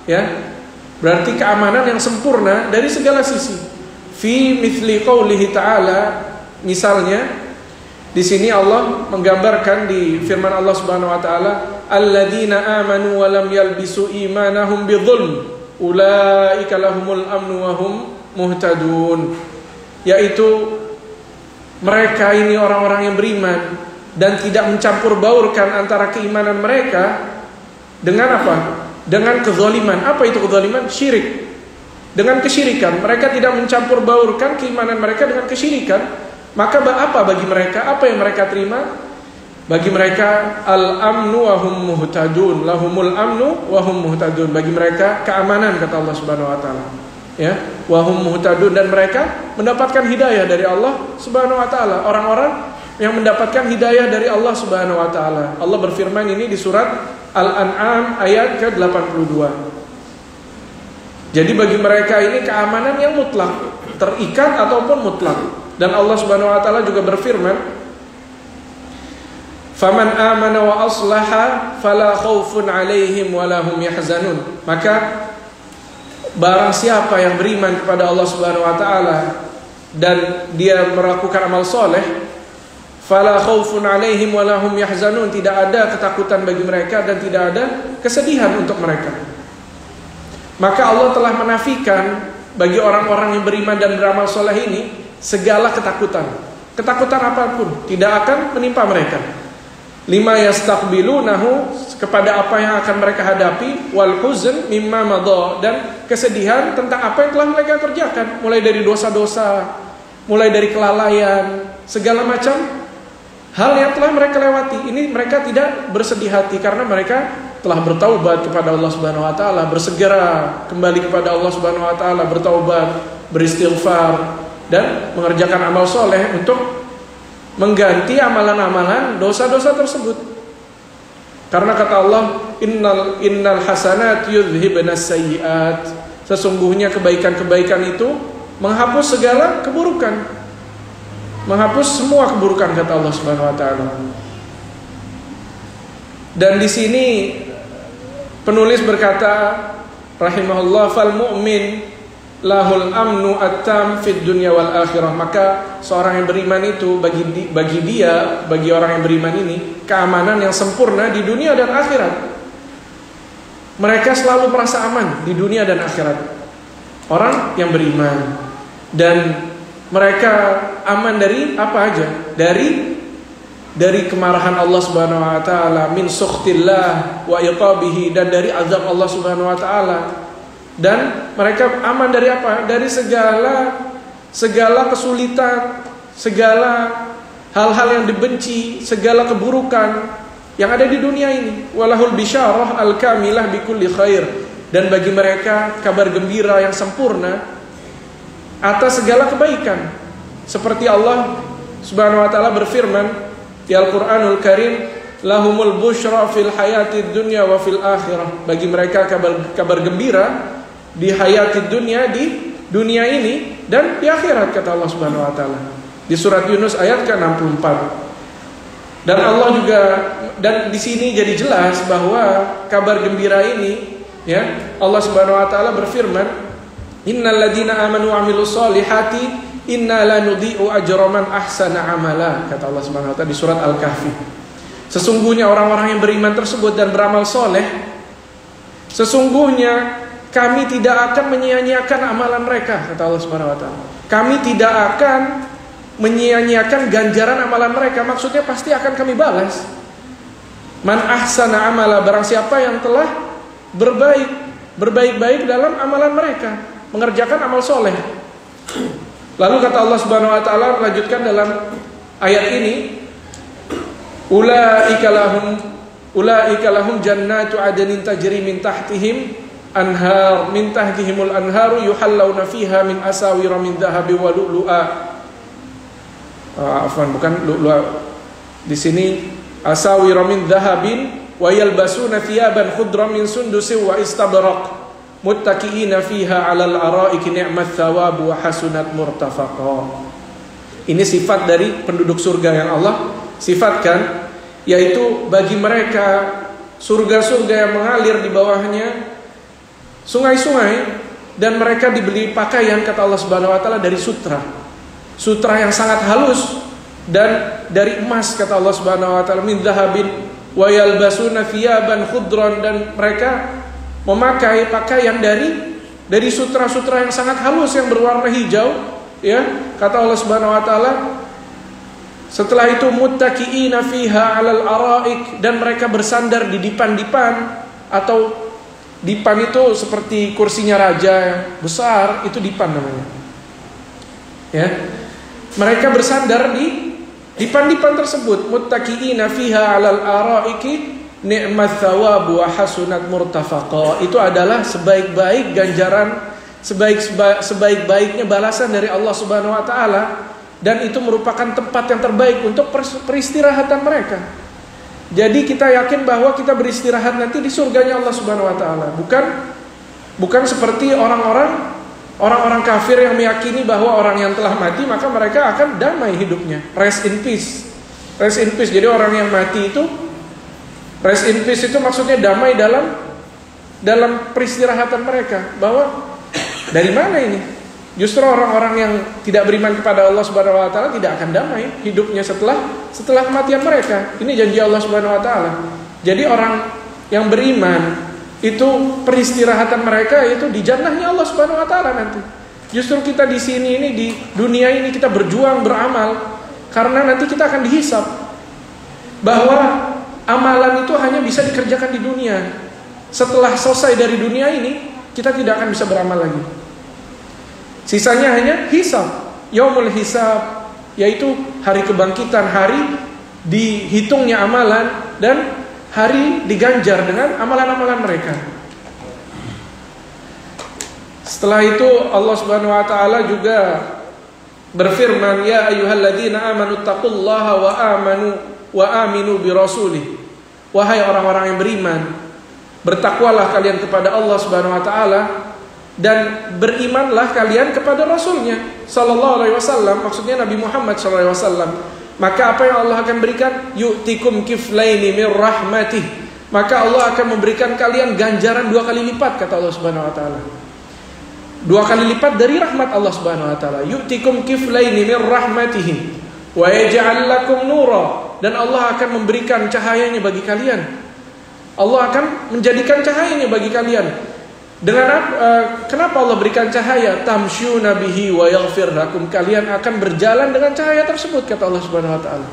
ya, berarti keamanan yang sempurna dari segala sisi. Fi mithli qaulihi ta'ala, misalnya di sini Allah menggambarkan di firman Allah Subhanahu wa taala, alladzina amanu wa lam yalbisu imanahum bidzulm ulaika lahumul amnu wa hum muhtadun, yaitu mereka ini orang-orang yang beriman dan tidak mencampur baurkan antara keimanan mereka dengan apa? Dengan kezaliman. Apa itu kezaliman? Syirik. Dengan kesyirikan. Mereka tidak mencampur baurkan keimanan mereka dengan kesyirikan. Maka apa bagi mereka? Apa yang mereka terima? Bagi mereka al-amnu wa hum muhtadun. Lahumul amnu wa hum muhtadun. Bagi mereka keamanan, kata Allah Subhanahu wa taala. Ya, wa hum muhtadun, dan mereka mendapatkan hidayah dari Allah Subhanahu wa taala. Orang-orang yang mendapatkan hidayah dari Allah Subhanahu wa taala. Allah berfirman ini di surat Al-An'am ayat ke-82. Jadi bagi mereka ini keamanan yang mutlak, terikat ataupun mutlak. Dan Allah Subhanahu wa taala juga berfirman, "Faman amana wa aslaha fala khaufun 'alaihim wa lahum yahzanun." Maka barang siapa yang beriman kepada Allah Subhanahu wa taala dan dia melakukan amal soleh, fala khaufun 'alaihim wa lahum yahzanun, tidak ada ketakutan bagi mereka dan tidak ada kesedihan untuk mereka. Maka Allah telah menafikan bagi orang-orang yang beriman dan beramal soleh ini segala ketakutan. Ketakutan apapun tidak akan menimpa mereka. Lima yastaqbilunahu, kepada apa yang akan mereka hadapi, wal huzn mimma madha, dan kesedihan tentang apa yang telah mereka kerjakan, mulai dari dosa-dosa, mulai dari kelalaian, segala macam hal yang telah mereka lewati. Ini mereka tidak bersedih hati karena mereka telah bertaubat kepada Allah Subhanahu wa taala, bersegera kembali kepada Allah Subhanahu wa taala, bertaubat, beristighfar dan mengerjakan amal soleh untuk mengganti amalan-amalan dosa-dosa tersebut. Karena kata Allah, innal hasanat yudhhibanas sayyiat, sesungguhnya kebaikan-kebaikan itu menghapus segala keburukan, menghapus semua keburukan, kata Allah Subhanahu wa taala. Dan di sini penulis berkata rahimahullah, fal mu'min lahul amnu at-tam fid dunya wal akhirah. Maka seorang yang beriman itu bagi orang yang beriman ini keamanan yang sempurna di dunia dan akhirat. Mereka selalu merasa aman di dunia dan akhirat. Orang yang beriman, dan Mereka aman dari apa aja? Dari kemarahan Allah Subhanahu wa taala, min sukhtillah wa iqabihi, dan dari azab Allah Subhanahu wa taala. Dan mereka aman dari apa? Dari segala kesulitan, segala hal-hal yang dibenci, segala keburukan yang ada di dunia ini. Walahul bisyarah al-kamilah bikulli khair, dan bagi mereka kabar gembira yang sempurna atas segala kebaikan. Seperti Allah Subhanahu wa taala berfirman di Al-Qur'anul Karim, lahumul busyra fil hayatid dunya wa fil akhirah. Bagi mereka kabar gembira di hayatid dunya, di dunia ini, dan di akhirat, kata Allah Subhanahu wa taala di surat Yunus ayat ke-64. Dan Allah juga, dan di sini jadi jelas bahwa kabar gembira ini, ya, Allah Subhanahu wa taala berfirman, innal ladzina amanu wa amilus solihati inna la nudhi'u ajra man ahsana amala, kata Allah Subhanahu wa taala di surat Al-Kahfi. Sesungguhnya orang-orang yang beriman tersebut dan beramal soleh, sesungguhnya kami tidak akan menyia-nyiakan amalan mereka, kata Allah Subhanahu wa taala. Kami tidak akan menyia-nyiakan ganjaran amalan mereka, maksudnya pasti akan kami balas. Man ahsana amala, barang siapa yang telah berbaik-baik dalam amalan mereka, mengerjakan amal soleh. Lalu kata Allah Subhanahu wa taala melanjutkan dalam ayat ini, ulaika lahum jannatu adnin tajri min tahtihim anhar min tahtihimul anharu yuhallawna fiha min asawira min dhahabi wa lu'lu'a. Bukan lu'lu'a. Di sini asawira min dhahabin wa yalbasuna thiyaban khudran min sundusin wa istabraq muttaqiina fiha 'alal ara'iki ni'mat thawabu wa hasunat murtafaqa. Ini sifat dari penduduk surga yang Allah sifatkan, yaitu bagi mereka surga-surga yang mengalir di bawahnya sungai-sungai, dan mereka dibeli pakaian, kata Allah Subhanahu wa taala, dari sutra yang sangat halus dan dari emas, kata Allah Subhanahu wa taala, min dhahabin wa yalbasuna thiyaban khudran, dan mereka memakai pakaian dari sutra-sutra yang sangat halus yang berwarna hijau, ya, kata Allah Subhanahu wa taala. Setelah itu muttaqiina fiha 'alal ara'ik, dan mereka bersandar di dipan-dipan, atau dipan itu seperti kursinya raja yang besar, itu dipan namanya. Ya. Mereka bersandar di dipan-dipan tersebut, muttaqiina fiha 'alal ara'iki ni'mat thawabu wa hasunat murtafaqa. Itu adalah sebaik-baik ganjaran, sebaik-baiknya balasan dari Allah Subhanahu wa taala, dan itu merupakan tempat yang terbaik untuk peristirahatan mereka. Jadi kita yakin bahwa kita beristirahat nanti di surganya Allah Subhanahu wa taala. Bukan seperti orang-orang kafir yang meyakini bahwa orang yang telah mati maka mereka akan damai hidupnya. Rest in peace. Rest in peace. Jadi orang yang mati itu rest in peace itu maksudnya damai dalam peristirahatan mereka. Bahwa dari mana ini? Justru orang-orang yang tidak beriman kepada Allah Subhanahu wa taala tidak akan damai hidupnya setelah kematian mereka. Ini janji Allah Subhanahu wa taala. Jadi orang yang beriman itu peristirahatan mereka itu di jannahnya Allah Subhanahu wa taala nanti. Justru kita di sini ini, di dunia ini kita berjuang beramal karena nanti kita akan dihisab. Bahwa amalan itu hanya bisa dikerjakan di dunia. Setelah selesai dari dunia ini, kita tidak akan bisa beramal lagi. Sisanya hanya hisab, yaumul hisab, yaitu hari kebangkitan, hari dihitungnya amalan, dan hari diganjar dengan amalan-amalan mereka. Setelah itu Allah Subhanahu wa taala juga berfirman, ya ayyuhalladzina amanu taqullaha wa aminu bi rasulih. Wahai orang-orang yang beriman, bertakwalah kalian kepada Allah Subhanahu wa taala, dan berimanlah kalian kepada Rasulnya sallallahu alaihi wasallam, maksudnya Nabi Muhammad sallallahu alaihi wasallam. Maka apa yang Allah akan berikan? Yu'tikum kiflaini min rahmatih. Maka Allah akan memberikan kalian ganjaran 2 kali lipat, kata Allah Subhanahu wa taala. 2 kali lipat dari rahmat Allah Subhanahu wa taala. Yu'tikum kiflaini min rahmatihi wa yaj'al lakum nura, dan Allah akan memberikan cahayanya bagi kalian. Allah akan menjadikan cahayanya bagi kalian. Kenapa Allah berikan cahaya? Tamsyuna bihi wa yaghfir lakum. Kalian akan berjalan dengan cahaya tersebut, kata Allah Subhanahu wa taala.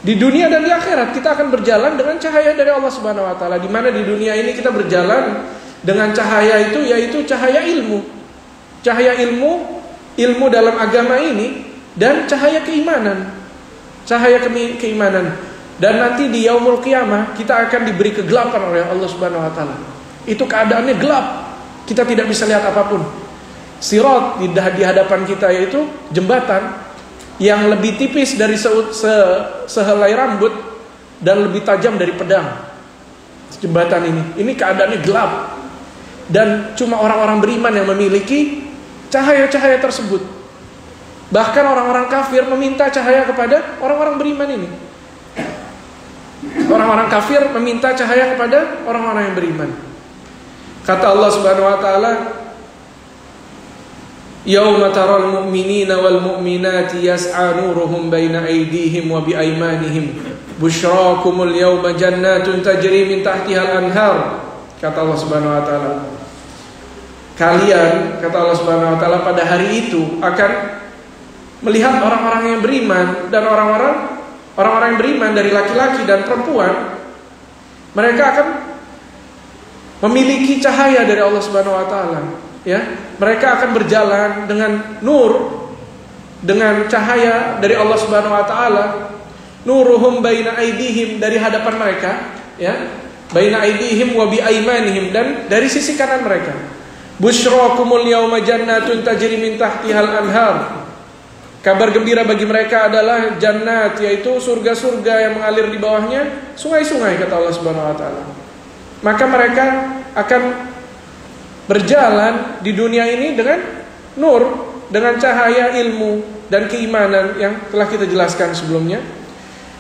Di dunia dan di akhirat kita akan berjalan dengan cahaya dari Allah Subhanahu wa taala. Di mana di dunia ini kita berjalan dengan cahaya itu, yaitu cahaya ilmu. Cahaya ilmu dalam agama ini, dan cahaya keimanan. Cahaya keimanan. Dan nanti di yaumul qiyamah kita akan diberi kegelapan oleh Allah Subhanahu wa taala. Itu keadaannya gelap. Kita tidak bisa lihat apapun. Sirat di hadapan kita, yaitu jembatan yang lebih tipis dari sehelai rambut dan lebih tajam dari pedang. Jembatan ini keadaannya gelap. Dan cuma orang-orang beriman yang memiliki cahaya-cahaya tersebut. Bahkan orang-orang kafir meminta cahaya kepada orang-orang beriman ini. Orang-orang kafir meminta cahaya kepada orang-orang yang beriman. Kata Allah Subhanahu wa taala, "Yauma taral mu'minina wal mu'minati yas'a nuruhum baina aydihim wa bi aymanihim. Busyrakumul yawma jannatun tajri min tahtiha al-anhar." Kata Allah Subhanahu wa taala, kalian, kata Allah Subhanahu wa taala, pada hari itu akan melihat orang-orang yang beriman dan orang-orang yang beriman dari laki-laki dan perempuan, mereka akan memiliki cahaya dari Allah Subhanahu wa taala, ya. Mereka akan berjalan dengan nur, dengan cahaya dari Allah Subhanahu wa taala. Nuruhum baina aydihim, dari hadapan mereka, ya. Baina aydihim wa bi aymanihim, dan dari sisi kanan mereka. Busyrakumul yauma jannatun tajri min tahtihal anhar. Kabar gembira bagi mereka adalah jannat, yaitu surga-surga yang mengalir di bawahnya sungai-sungai, kata Allah Subhanahu wa taala. Maka mereka akan berjalan di dunia ini dengan nur, dengan cahaya ilmu dan keimanan yang telah kita jelaskan sebelumnya.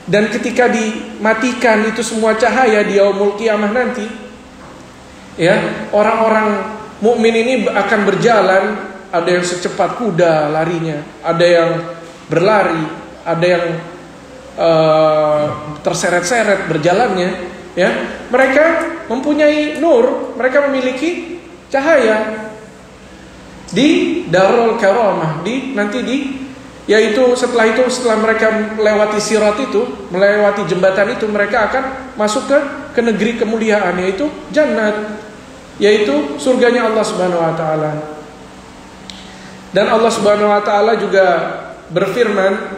Dan ketika dimatikan itu semua cahaya di yaumul qiyamah nanti, ya, orang-orang mukmin ini akan berjalan. Ada yang secepat kuda larinya, ada yang berlari, ada yang terseret-seret berjalannya, ya. Mereka mempunyai nur, mereka memiliki cahaya di Darul Karamah, yaitu setelah mereka melewati sirat itu, melewati jembatan itu, mereka akan masuk ke negeri kemuliaan, yaitu jannat, yaitu surganya Allah Subhanahu wa taala. Dan Allah Subhanahu wa taala juga berfirman,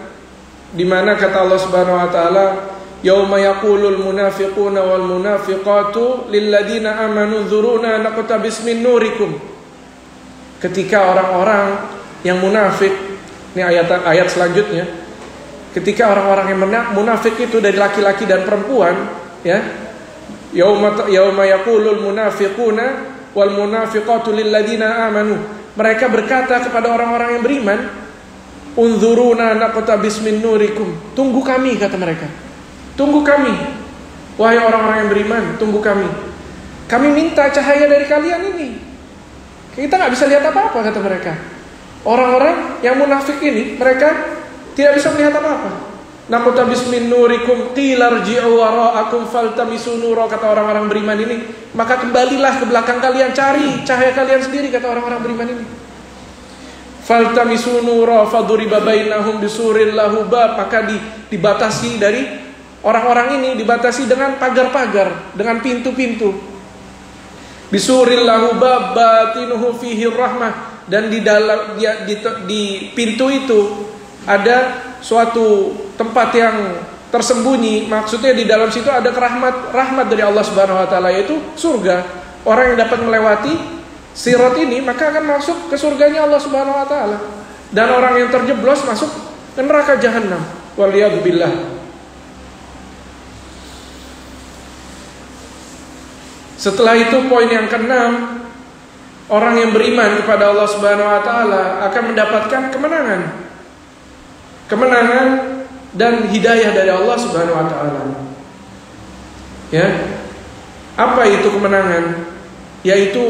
di mana kata Allah Subhanahu wa taala, "Yauma yaqulul munafiquna wal munafiqatu lil ladzina amanu dzuruna naqtabis min nurikum." Ketika orang-orang yang munafik, ini ayat selanjutnya, ketika orang-orang yang munafik itu dari laki-laki dan perempuan, ya. Yauma yaqulul munafiquna wal munafiqatu lil ladzina amanu. Mereka berkata kepada orang-orang yang beriman, "Unzuruna naqtabis min nurikum." Tunggu kami, kata mereka. Tunggu kami, wahai orang-orang yang beriman, tunggu kami. Kami minta cahaya dari kalian ini. Kita nggak bisa lihat apa-apa, kata mereka. Orang-orang yang munafik ini, mereka tidak bisa melihat apa-apa. Naqtabis min nurikum qila irji'u wara'akum faltamisu nura, kata orang-orang beriman ini. Maka kembalilah ke belakang kalian, cari cahaya kalian sendiri, kata orang-orang beriman ini. Faltamisu nura faduriba bainahum bisurin lahu bab, maka dibatasi dari orang-orang ini, dibatasi dengan pagar-pagar, dengan pintu-pintu. Bisurin lahu bab batinuhu fihi rahmah, dan di dalam di pintu itu ada suatu tempat yang tersembunyi. Maksudnya di dalam situ ada rahmat dari Allah Subhanahu wa taala, yaitu surga. Orang yang dapat melewati sirat ini maka akan masuk ke surganya Allah Subhanahu wa taala. Dan orang yang terjeblos masuk ke neraka jahanam. Waliyadzubillah. Setelah itu poin yang keenam, orang yang beriman kepada Allah Subhanahu wa taala akan mendapatkan kemenangan. Kemenangan dan hidayah dari Allah Subhanahu wa taala. Ya. Apa itu kemenangan? Yaitu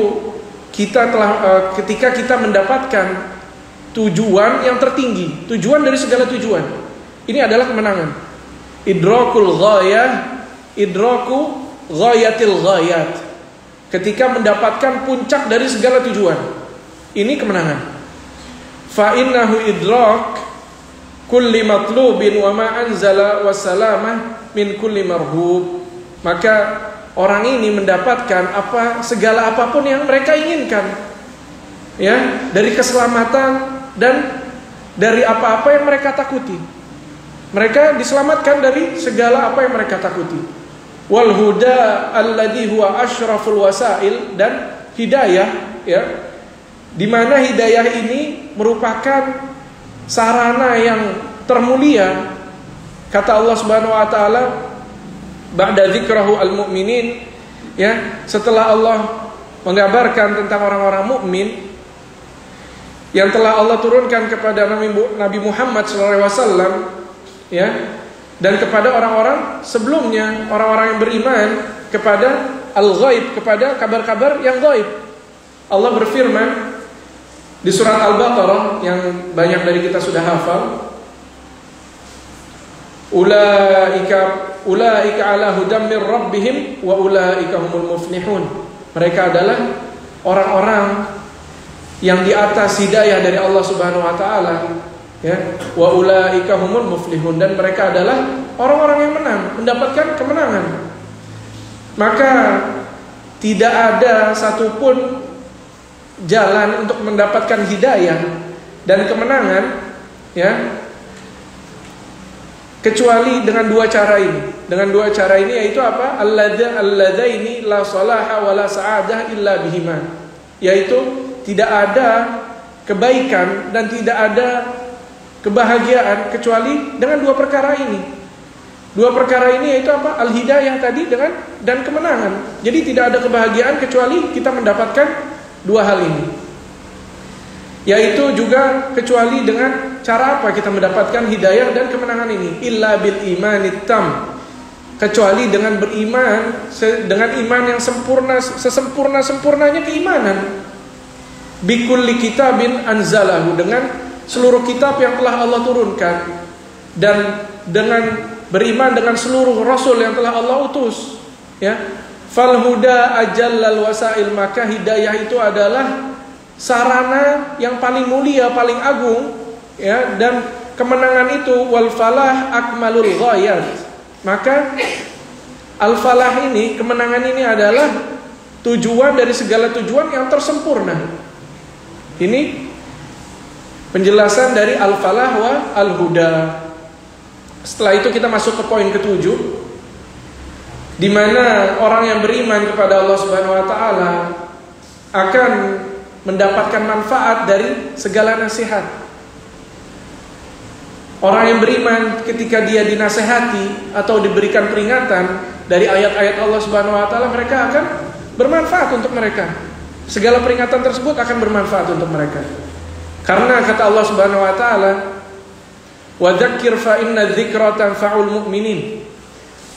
ketika kita mendapatkan tujuan yang tertinggi, tujuan dari segala tujuan. Ini adalah kemenangan. Idrakul ghayah, idraku ghayatil ghayat. ketika mendapatkan puncak dari segala tujuan. Ini kemenangan. Fa innahu idrak kulli matlubin wa ma anzala wassalamah min kulli marhub. Maka orang ini mendapatkan segala apapun yang mereka inginkan, ya, dari keselamatan dan dari apa-apa yang mereka takuti. Mereka diselamatkan dari segala apa yang mereka takuti. Wal huda alladhi huwa asyraful wasail, dan hidayah, ya, di mana hidayah ini merupakan sarana yang termulia. Kata Allah Subhanahu wa taala ba'da dzikrahu al-mu'minin, ya, setelah Allah mengabarkan tentang orang-orang mukmin yang telah Allah turunkan kepada Nabi Muhammad SAW, ya, dan kepada orang-orang sebelumnya, orang-orang yang beriman kepada al-ghaib, kepada kabar-kabar yang ghaib. Allah berfirman di surat Al-Baqarah yang banyak dari kita sudah hafal, Ulaika ala hudam mir rabbihim wa ulaika humul muflihun. Mereka adalah orang-orang yang di atas hidayah dari Allah Subhanahu wa taala, ya. Wa ulaika humul muflihun, dan mereka adalah orang-orang yang menang, mendapatkan kemenangan. Maka tidak ada satupun jalan untuk mendapatkan hidayah dan kemenangan, ya, kecuali dengan dua cara ini. Dengan dua cara ini yaitu apa? Alladaini la salaha wa la sa'adah illa bihima. Yaitu tidak ada kebaikan dan tidak ada kebahagiaan kecuali dengan dua perkara ini. Dua perkara ini yaitu apa? Al-hidayah tadi dan kemenangan. Jadi tidak ada kebahagiaan kecuali kita mendapatkan dua hal ini. Yaitu juga kecuali dengan cara apa kita mendapatkan hidayah dan kemenangan ini? Illa bil imanit tam. Kecuali dengan beriman, dengan iman yang sempurna, sesempurna-sempurnanya keimanan. Bikulli kitabin anzalahu, dengan seluruh kitab yang telah Allah turunkan, dan dengan beriman dengan seluruh rasul yang telah Allah utus, ya. Fal huda ajallal wasail, maka hidayah itu adalah sarana yang paling mulia, paling agung, ya, dan kemenangan itu wal falah akmalul ghayat. Maka al falah ini, kemenangan ini adalah tujuan dari segala tujuan yang tersempurna. Ini penjelasan dari al falah wa al huda. Setelah itu kita masuk ke poin ketujuh, di mana orang yang beriman kepada Allah Subhanahu wa taala akan mendapatkan manfaat dari segala nasihat. Orang yang beriman ketika dia dinasehati atau diberikan peringatan dari ayat-ayat Allah Subhanahu wa taala, mereka akan bermanfaat untuk mereka. Segala peringatan tersebut akan bermanfaat untuk mereka. Karena kata Allah Subhanahu wa taala, "Wa dzakir fa inna dzikra tanfa'ul mu'minin."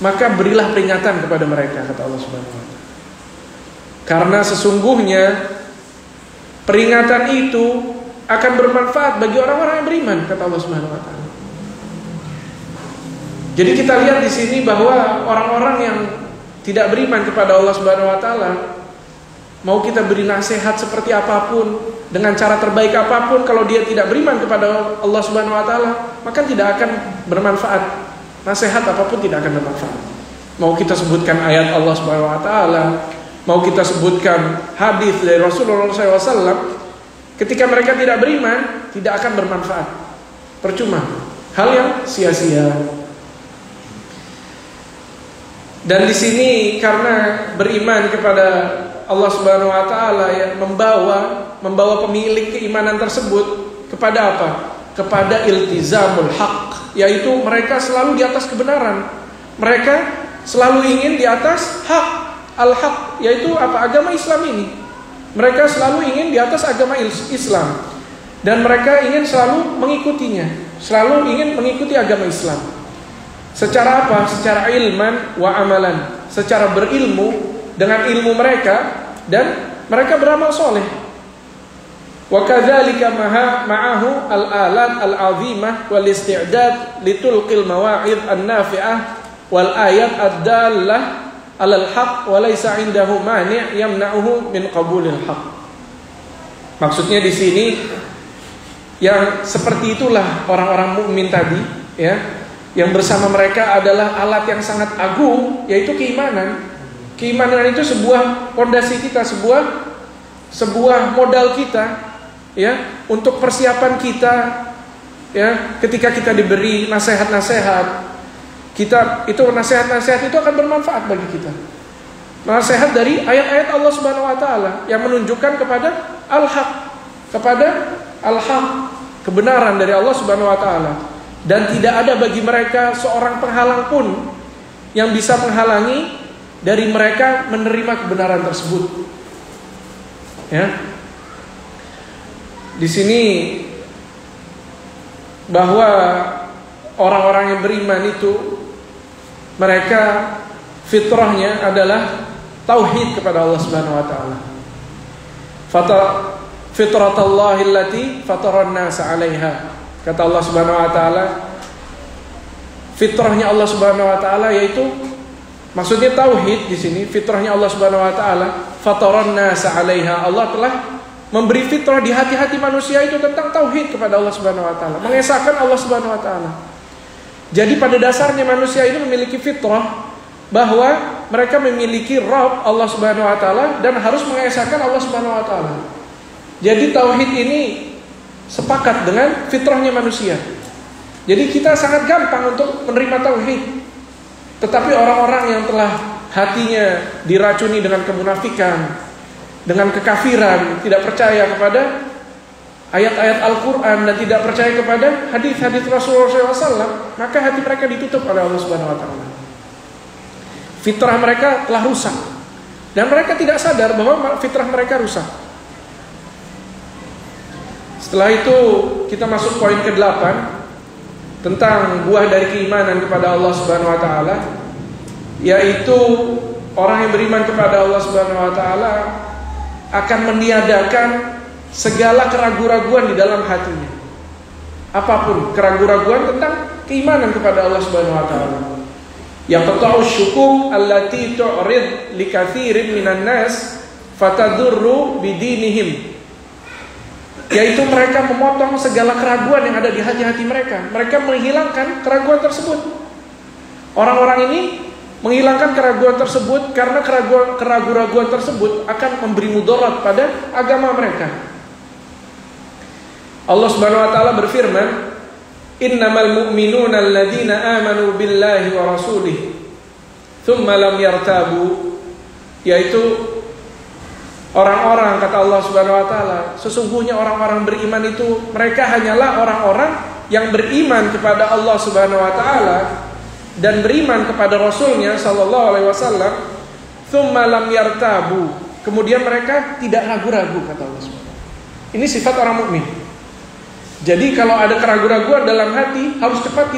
Maka berilah peringatan kepada mereka, kata Allah Subhanahu wa taala. Karena sesungguhnya peringatan itu akan bermanfaat bagi orang-orang yang beriman, kata Allah Subhanahu wa taala. Jadi kita lihat di sini bahwa orang-orang yang tidak beriman kepada Allah Subhanahu wa taala, mau kita beri nasihat seperti apapun, dengan cara terbaik apapun, kalau dia tidak beriman kepada Allah Subhanahu wa taala, maka tidak akan bermanfaat. Nasihat apapun tidak akan bermanfaat. Mau kita sebutkan ayat Allah Subhanahu wa taala, mau kita sebutkan hadis dari Rasulullah SAW, ketika mereka tidak beriman, tidak akan bermanfaat. Percuma, hal yang sia-sia. Dan di sini karena beriman kepada Allah Subhanahu wa taala yang membawa pemilik keimanan tersebut kepada apa? Kepada iltizamul haq, yaitu mereka selalu di atas kebenaran. Mereka selalu ingin di atas hak, al-haq, yaitu apa? Agama Islam ini. Mereka selalu ingin di atas agama Islam, dan mereka ingin selalu mengikutinya, selalu ingin mengikuti agama Islam. Secara apa? Secara ilman wa amalan, secara berilmu dengan ilmu mereka, dan mereka beramal soleh. Wa kadzalika ma'ahu al-alat al-'azimah wal isti'dad litulqil mawa'id an-nafi'ah wal ayat ad-dallah 'alal haqq wa laisa 'indahu mani' yamna'uhu min qabulil haqq. Maksudnya di sini yang seperti itulah orang-orang mukmin tadi, ya, yang bersama mereka adalah alat yang sangat agung, yaitu keimanan. Keimanan itu sebuah fondasi kita, sebuah modal kita, ya, untuk persiapan kita, ya, ketika kita diberi nasihat-nasihat. Kita itu nasihat-nasihat itu akan bermanfaat bagi kita. Nasihat dari ayat-ayat Allah Subhanahu wa taala yang menunjukkan kepada al-haq, kebenaran dari Allah Subhanahu wa taala. Dan tidak ada bagi mereka seorang penghalang pun yang bisa menghalangi dari mereka menerima kebenaran tersebut. Ya. Di sini bahwa orang-orang yang beriman itu mereka fitrahnya adalah tauhid kepada Allah Subhanahu wa taala. Fitratallahi allati fataran nas 'alaiha. Kata Allah Subhanahu wa taala, fitrahnya Allah Subhanahu wa taala yaitu maksudnya tauhid di sini, fitrahnya Allah Subhanahu wa taala, fataran nas 'alaiha. Allah telah memberi fitrah di hati-hati manusia itu tentang tauhid kepada Allah Subhanahu wa taala, mengesahkan Allah Subhanahu wa taala. Jadi pada dasarnya manusia ini memiliki fitrah bahwa mereka memiliki Rabb Allah Subhanahu wa taala dan harus mengesahkan Allah Subhanahu wa taala. Jadi tauhid ini sepakat dengan fitrahnya manusia. Jadi kita sangat gampang untuk menerima tauhid. Tetapi orang-orang yang telah hatinya diracuni dengan kemunafikan, dengan kekafiran, tidak percaya kepada ayat-ayat Al-Quran dan tidak percaya kepada hadis-hadis Rasulullah SAW, maka hati mereka ditutup oleh Allah Subhanahu wa taala. Fitrah mereka telah rusak dan mereka tidak sadar bahwa fitrah mereka rusak. Setelah itu kita masuk poin ke-8 tentang buah dari keimanan kepada Allah Subhanahu wa taala, yaitu orang yang beriman kepada Allah Subhanahu wa taala akan meniadakan segala keraguan-raguan di dalam hatinya. Apapun keraguan-raguan tentang keimanan kepada Allah Subhanahu wa taala. Yang taqa'u syukuk allati tu'rid likatsirin minan nas fatadurru bidinihim. Yaitu mereka memotong segala keraguan yang ada di hati-hati mereka. Mereka menghilangkan keraguan tersebut. Orang-orang ini menghilangkan keraguan tersebut karena keraguan-raguan tersebut akan memberi mudarat pada agama mereka. Allah Subhanahu wa taala berfirman, "Innamal mu'minuna alladzina amanu billahi wa rasulih, tsumma lam yartabu." Yaitu orang-orang, kata Allah Subhanahu wa taala, sesungguhnya orang-orang beriman itu mereka hanyalah orang-orang yang beriman kepada Allah Subhanahu wa taala dan beriman kepada Rasulnya sallallahu alaihi wasallam, tsumma lam yartabu. Kemudian mereka tidak ragu-ragu, kata Allah Subhanahu wa taala. Ini sifat orang mukmin. Jadi kalau ada keraguan-raguan dalam hati harus cepat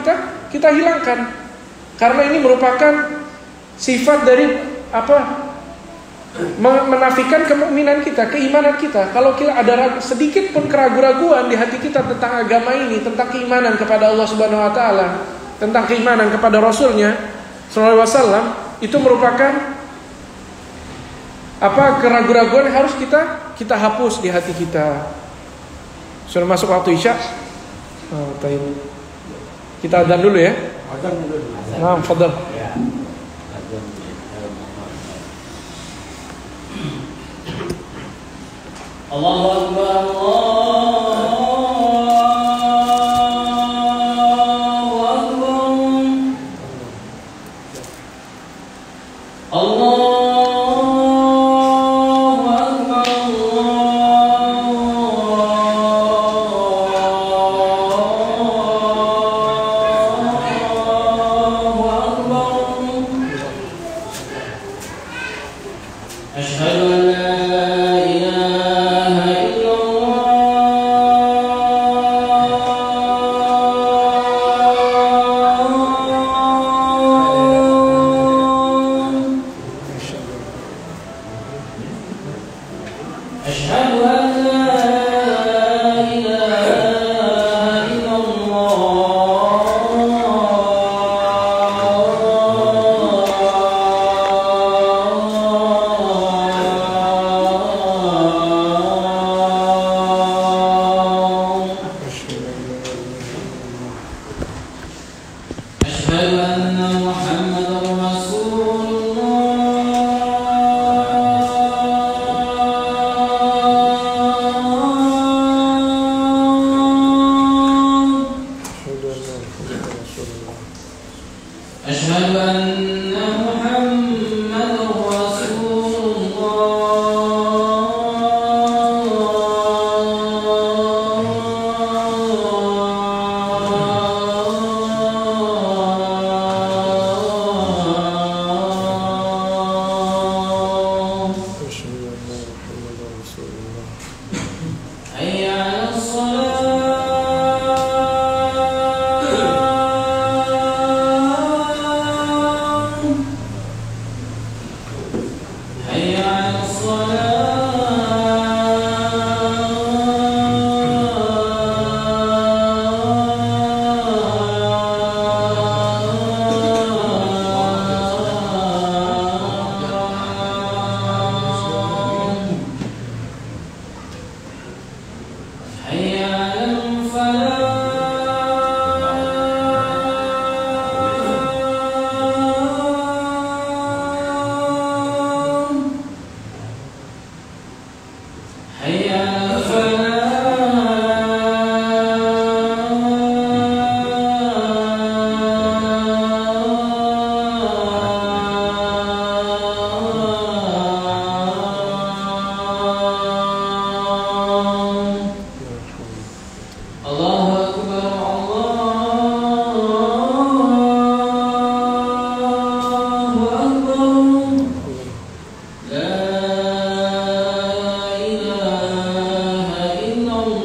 kita hilangkan. Karena ini merupakan sifat dari menafikan kemukminan kita, keimanan kita. Kalau kita ada sedikit pun keraguan-raguan di hati kita tentang agama ini, tentang keimanan kepada Allah Subhanahu wa taala, tentang keimanan kepada Rasulnya sallallahu alaihi wasallam, itu merupakan keraguan-raguan yang harus kita hapus di hati kita. Sudah masuk waktu Isya. Kita adzan dulu ya.
Adzan dulu.
Nah, fadhal.
Ya. Allahu Akbar. أشهد أن محمدا رسول حي على الصلاة حي على الصلاة حي على الفلاح حي على الفلاح الله أكبر الله أكبر لا إله إلا الله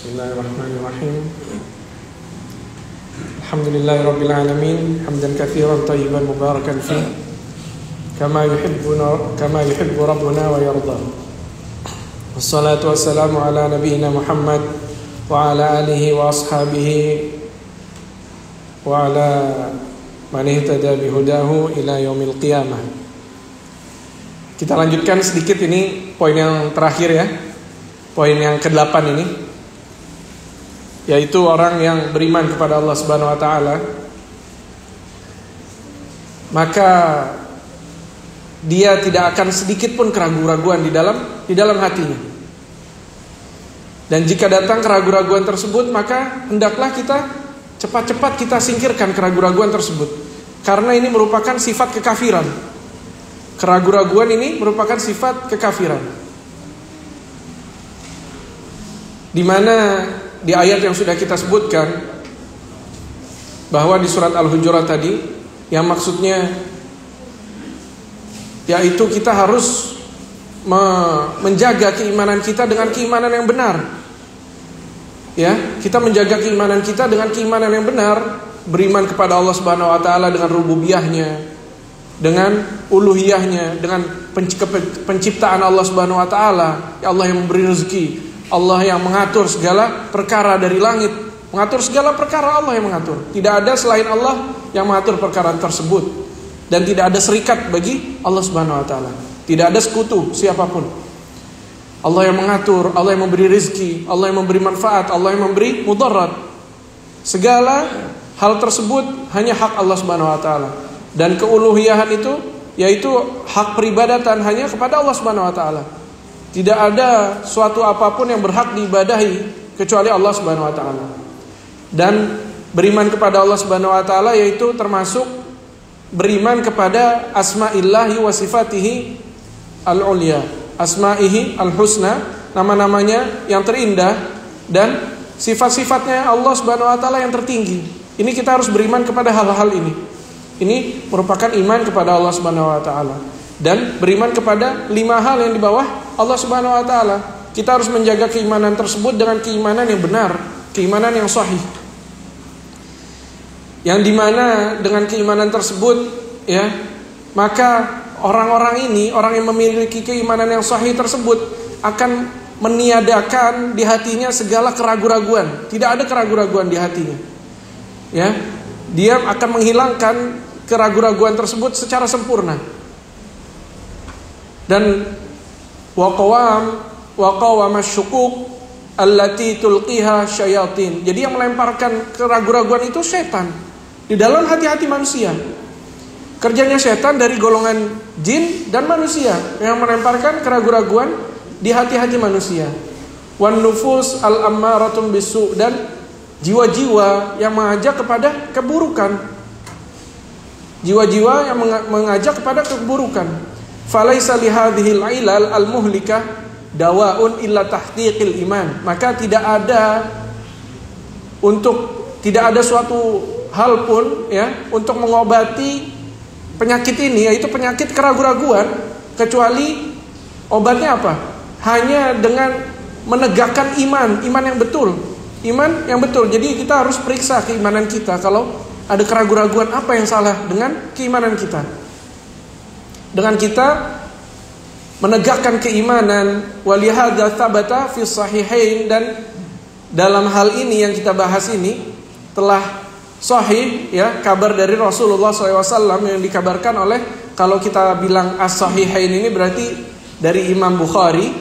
Bismillahirrahmanirrahim. Alhamdulillahirabbil alamin, hamdan katsiran thayyiban mubarakan fi kama yuhibbu rabbuna wa yarda. Wassalatu wassalamu ala nabiyyina Muhammad wa ala alihi wa ashabihi wa ala man ihtada bihudahu ila yaumil qiyamah. Kita lanjutkan sedikit ini poin yang terakhir ya. Poin yang ke-8 ini, yaitu orang yang beriman kepada Allah Subhanahu wa taala, maka dia tidak akan sedikit pun keraguan-raguan di dalam hatinya. Dan jika datang keraguan-raguan tersebut, maka hendaklah kita cepat-cepat kita singkirkan keraguan-raguan tersebut, karena ini merupakan sifat kekafiran. Keraguan-raguan ini merupakan sifat kekafiran. Di mana di ayat yang sudah kita sebutkan bahwa di surat Al-Hujurat tadi, yang maksudnya yaitu kita harus menjaga keimanan kita dengan keimanan yang benar. Ya, kita menjaga keimanan kita dengan keimanan yang benar, beriman kepada Allah Subhanahu wa taala dengan rububiyahnya, dengan uluhiyahnya, dengan penciptaan Allah Subhanahu wa taala. Ya Allah yang memberi rezeki, Allah yang mengatur segala perkara dari langit, mengatur segala perkara, Allah yang mengatur. Tidak ada selain Allah yang mengatur perkara tersebut, dan tidak ada serikat bagi Allah Subhanahu wa taala. Tidak ada sekutu siapapun. Allah yang mengatur, Allah yang memberi rezeki, Allah yang memberi manfaat, Allah yang memberi mudarat. Segala hal tersebut hanya hak Allah Subhanahu wa taala. Dan keuluhiyahan itu yaitu hak peribadatan hanya kepada Allah Subhanahu wa taala. Tidak ada suatu apapun yang berhak diibadahi kecuali Allah Subhanahu wa taala. Dan beriman kepada Allah Subhanahu wa taala yaitu termasuk beriman kepada asma'illahi wa sifatihi al-ulya, asma'ihi al-husna, nama-namanya yang terindah dan sifat-sifatnya Allah Subhanahu wa taala yang tertinggi. Ini kita harus beriman kepada hal-hal ini. Ini merupakan iman kepada Allah Subhanahu wa taala. Dan beriman kepada 5 hal yang di bawah Allah Subhanahu wa taala. Kita harus menjaga keimanan tersebut dengan keimanan yang benar, keimanan yang sahih. Yang dimana dengan keimanan tersebut, ya, maka orang-orang ini, orang yang memiliki keimanan yang sahih tersebut akan meniadakan di hatinya segala keraguan-raguan. Tidak ada keraguan-raguan di hatinya. Ya, dia akan menghilangkan keraguan-raguan tersebut secara sempurna. Dan wa qawam asyukuk allati tulqiha syayatin. Jadi yang melemparkan keraguan-raguan itu setan di dalam hati-hati manusia. Kerjanya setan dari golongan jin dan manusia yang melemparkan keraguan-raguan di hati-hati manusia. Wan nufus al-ammaratun bisu, dan jiwa-jiwa yang mengajak kepada keburukan. Jiwa-jiwa yang mengajak kepada keburukan. Falaisa li hadhil ilal al-muhlikah dawaun illa tahqiqil iman. Maka tidak ada suatu hal pun ya untuk mengobati penyakit ini, yaitu penyakit keraguan-raguan, kecuali obatnya apa? Hanya dengan menegakkan iman yang betul. Iman yang betul. Jadi kita harus periksa keimanan kita. Kalau ada keraguan-raguan, apa yang salah dengan keimanan kita? Dengan kita menegakkan keimanan, walihadza tsabata fi sahihain, dan dalam hal ini yang kita bahas ini telah sahih ya, kabar dari Rasulullah SAW yang dikabarkan oleh, kalau kita bilang as-sahihain ini berarti dari Imam Bukhari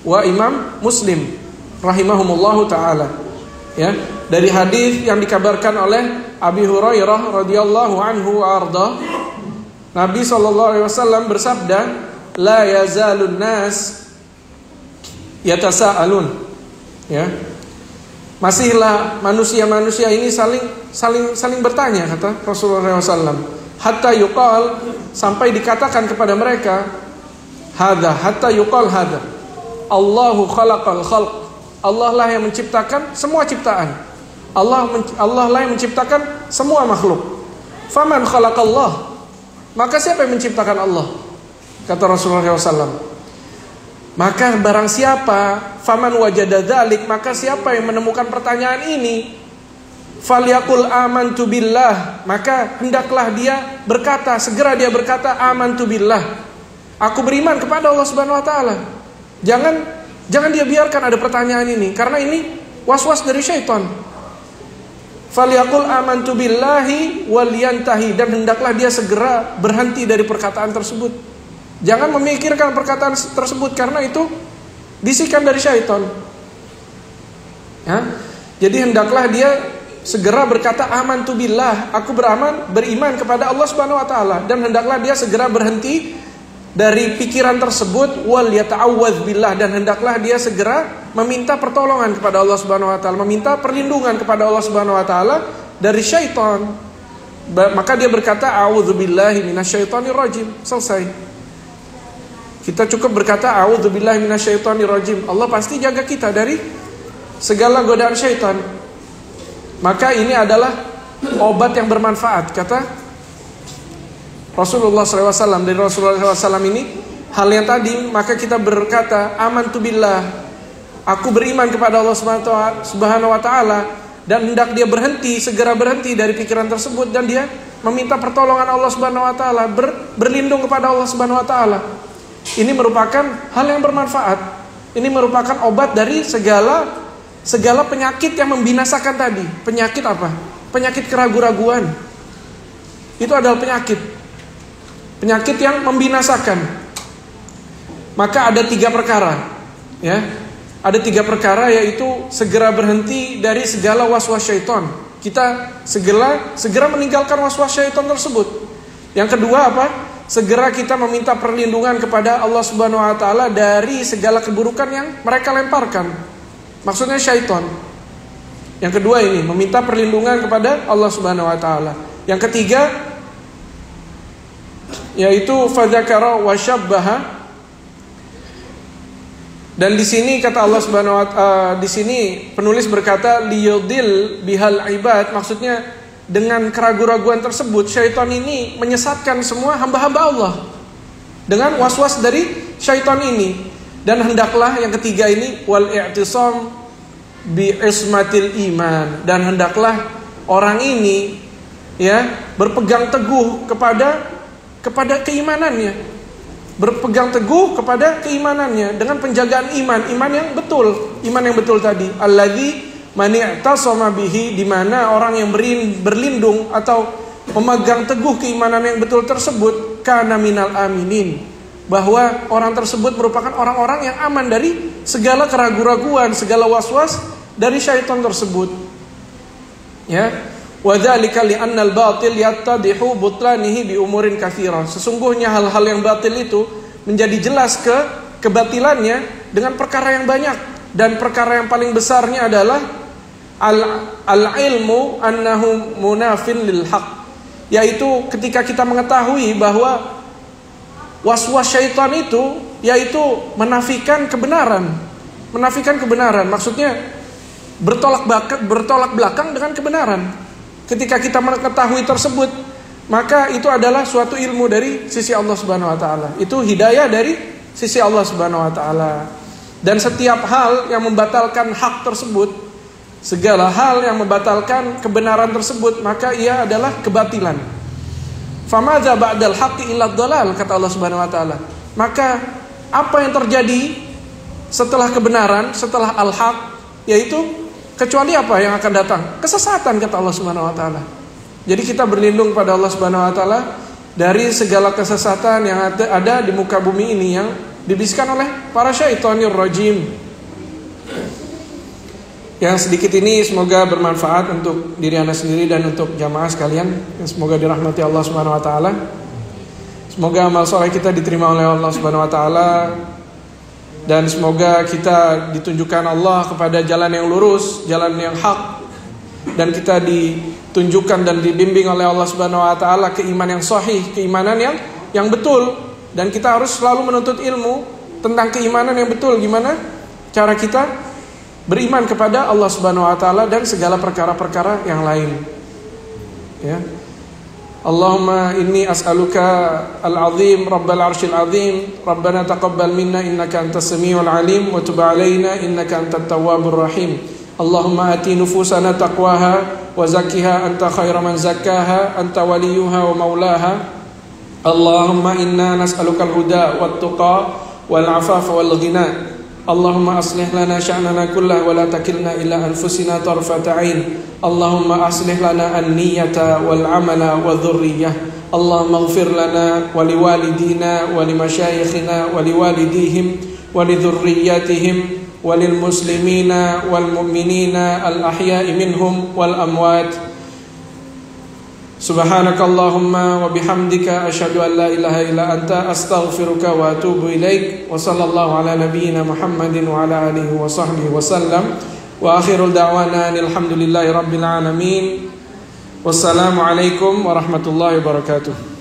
wa Imam Muslim rahimahumullahu taala ya, dari hadis yang dikabarkan oleh Abi Hurairah radhiyallahu anhu wa arda. Nabi SAW bersabda, la yazalun nas yatasaalun ya, masihlah manusia-manusia ini saling bertanya, kata Rasulullah SAW, hatta yuqal, sampai dikatakan kepada mereka, hatta yuqal Allahu khalaqal khalq, Allah lah yang menciptakan semua ciptaan, Allah lah yang menciptakan semua makhluk. Faman khalaqallah, maka siapa yang menciptakan Allah? Kata Rasulullah SAW, maka barang siapa, faman wajada dzalik, maka siapa yang menemukan pertanyaan ini, falyaqul amantu billah, maka hendaklah dia berkata, segera dia berkata, amantu billah, aku beriman kepada Allah Subhanahu wa taala. Jangan dia biarkan ada pertanyaan ini, karena ini was-was dari syaitan. Falyaqul amantu billahi walyantahi, dan hendaklah dia segera berhenti dari perkataan tersebut. Jangan memikirkan perkataan tersebut, karena itu bisikan dari syaitan ya? Jadi hendaklah dia segera berkata amantu billah, aku beriman kepada Allah Subhanahu wa taala, dan hendaklah dia segera berhenti dari pikiran tersebut, wal yata'awwadz billah, dan hendaklah dia segera meminta pertolongan kepada Allah Subhanahu wa taala, meminta perlindungan kepada Allah Subhanahu wa taala dari syaitan. Maka dia berkata a'udzubillahi minasyaitonir rajim. Selesai. Kita cukup berkata a'udzubillahi minasyaitonir rajim. Allah pasti jaga kita dari segala godaan syaitan. Maka ini adalah obat yang bermanfaat, kata Rasulullah SAW. Dari Rasulullah SAW ini hal yang tadi, maka kita berkata amantu billah, aku beriman kepada Allah Subhanahu wa taala, dan hendak dia segera berhenti dari pikiran tersebut, dan dia meminta pertolongan Allah Subhanahu wa taala, berlindung kepada Allah Subhanahu wa taala. Ini merupakan hal yang bermanfaat. Ini merupakan obat dari segala penyakit yang membinasakan tadi. Penyakit apa? Penyakit keraguan-raguan. Itu adalah penyakit yang membinasakan. Maka ada 3 perkara ya. Ada 3 perkara, yaitu segera berhenti dari segala waswas syaitan. Kita segera meninggalkan waswas syaitan tersebut. Yang kedua apa? Segera kita meminta perlindungan kepada Allah Subhanahu wa taala dari segala keburukan yang mereka lemparkan. Maksudnya syaitan. Yang kedua ini, meminta perlindungan kepada Allah Subhanahu wa taala. Yang ketiga yaitu fadzakara wa syabbaha. Dan di sini kata Allah Subhanahu wa taala, di sini penulis berkata liyudil bihal ibad, maksudnya dengan keraguan-raguan tersebut syaitan ini menyesatkan semua hamba-hamba Allah dengan was-was dari syaitan ini. Dan hendaklah yang ketiga ini wal i'tisam bi ismatil iman, dan hendaklah orang ini ya berpegang teguh kepada keimanannya. Berpegang teguh kepada keimanannya dengan penjagaan iman yang betul tadi. Alladzi man i'tasama bihi, di mana orang yang berlindung atau memegang teguh keimanan yang betul tersebut, kana minal aminin, bahwa orang tersebut merupakan orang-orang yang aman dari segala keraguan-raguan, segala was-was dari syaitan tersebut. Ya, wa dzalika li'anna al-batil yattadihu butlanihi bi umurin katsirah. Sesungguhnya hal-hal yang batil itu menjadi jelas kebatilannya dengan perkara yang banyak, dan perkara yang paling besarnya adalah al-ilmu annahu munafin lil haq, yaitu ketika kita mengetahui bahwa was-was syaitan itu yaitu menafikan kebenaran. Maksudnya bertolak belakang dengan kebenaran. Ketika kita mengetahui tersebut, maka itu adalah suatu ilmu dari sisi Allah Subhanahu wa taala. Itu hidayah dari sisi Allah Subhanahu wa taala. Dan setiap hal yang membatalkan hak tersebut, segala hal yang membatalkan kebenaran tersebut, maka ia adalah kebatilan. Famadza ba'dal haqqi illa dhalal, kata Allah Subhanahu wa taala. Maka apa yang terjadi setelah kebenaran, setelah al-haq, yaitu kecuali apa yang akan datang? Kesesatan, kata Allah Subhanahu wa taala. Jadi kita berlindung pada Allah Subhanahu wa taala dari segala kesesatan yang ada di muka bumi ini yang dibisikkan oleh para syaitonir rajim. Yang sedikit ini semoga bermanfaat untuk diri Anda sendiri dan untuk jamaah sekalian. Semoga dirahmati Allah Subhanahu wa taala. Semoga amal soleh kita diterima oleh Allah Subhanahu wa taala, dan semoga kita ditunjukkan Allah kepada jalan yang lurus, jalan yang hak, dan kita ditunjukkan dan dibimbing oleh Allah Subhanahu wa taala keimanan yang sahih, keimanan yang betul. Dan kita harus selalu menuntut ilmu tentang keimanan yang betul, gimana cara kita beriman kepada Allah Subhanahu wa taala dan segala perkara-perkara yang lain. Ya. Allahumma inni as'aluka al-azim rabbal arsyil azim, rabbana taqabbal minna innaka antas samiul alim wa tub alaina innaka antat tawwabur rahim. Allahumma ati nufusana taqwaha wa zakkiha anta khairu man zakkaha anta waliyuha wa maulaha. Allahumma inna nas'aluka al-huda wat tuqa wal afafa wal ghina. Allahumma aslih lana sya'nana kullahu wa la takilna ila anfusina tarfata 'ain. Allahumma aslih lana an-niyyata wal 'amala wa dhurriyyah. Allahumma ighfir lana wa liwalidina wa limasyayikhina wa liwalidihim wa lidhurriyyatihim wa lil muslimina wal mu'minina al ahya'i minhum wal amwat. Subhanakallahumma wa bihamdika asyhadu an la ilaha illa anta astaghfiruka wa atubu ilaik. Wa sallallahu ala nabiyyina Muhammadin wa ala alihi wa sahbihi wa sallam. Wa akhirul da'wana alhamdulillahi rabbil alamin. Wassalamu alaikum warahmatullahi wabarakatuh.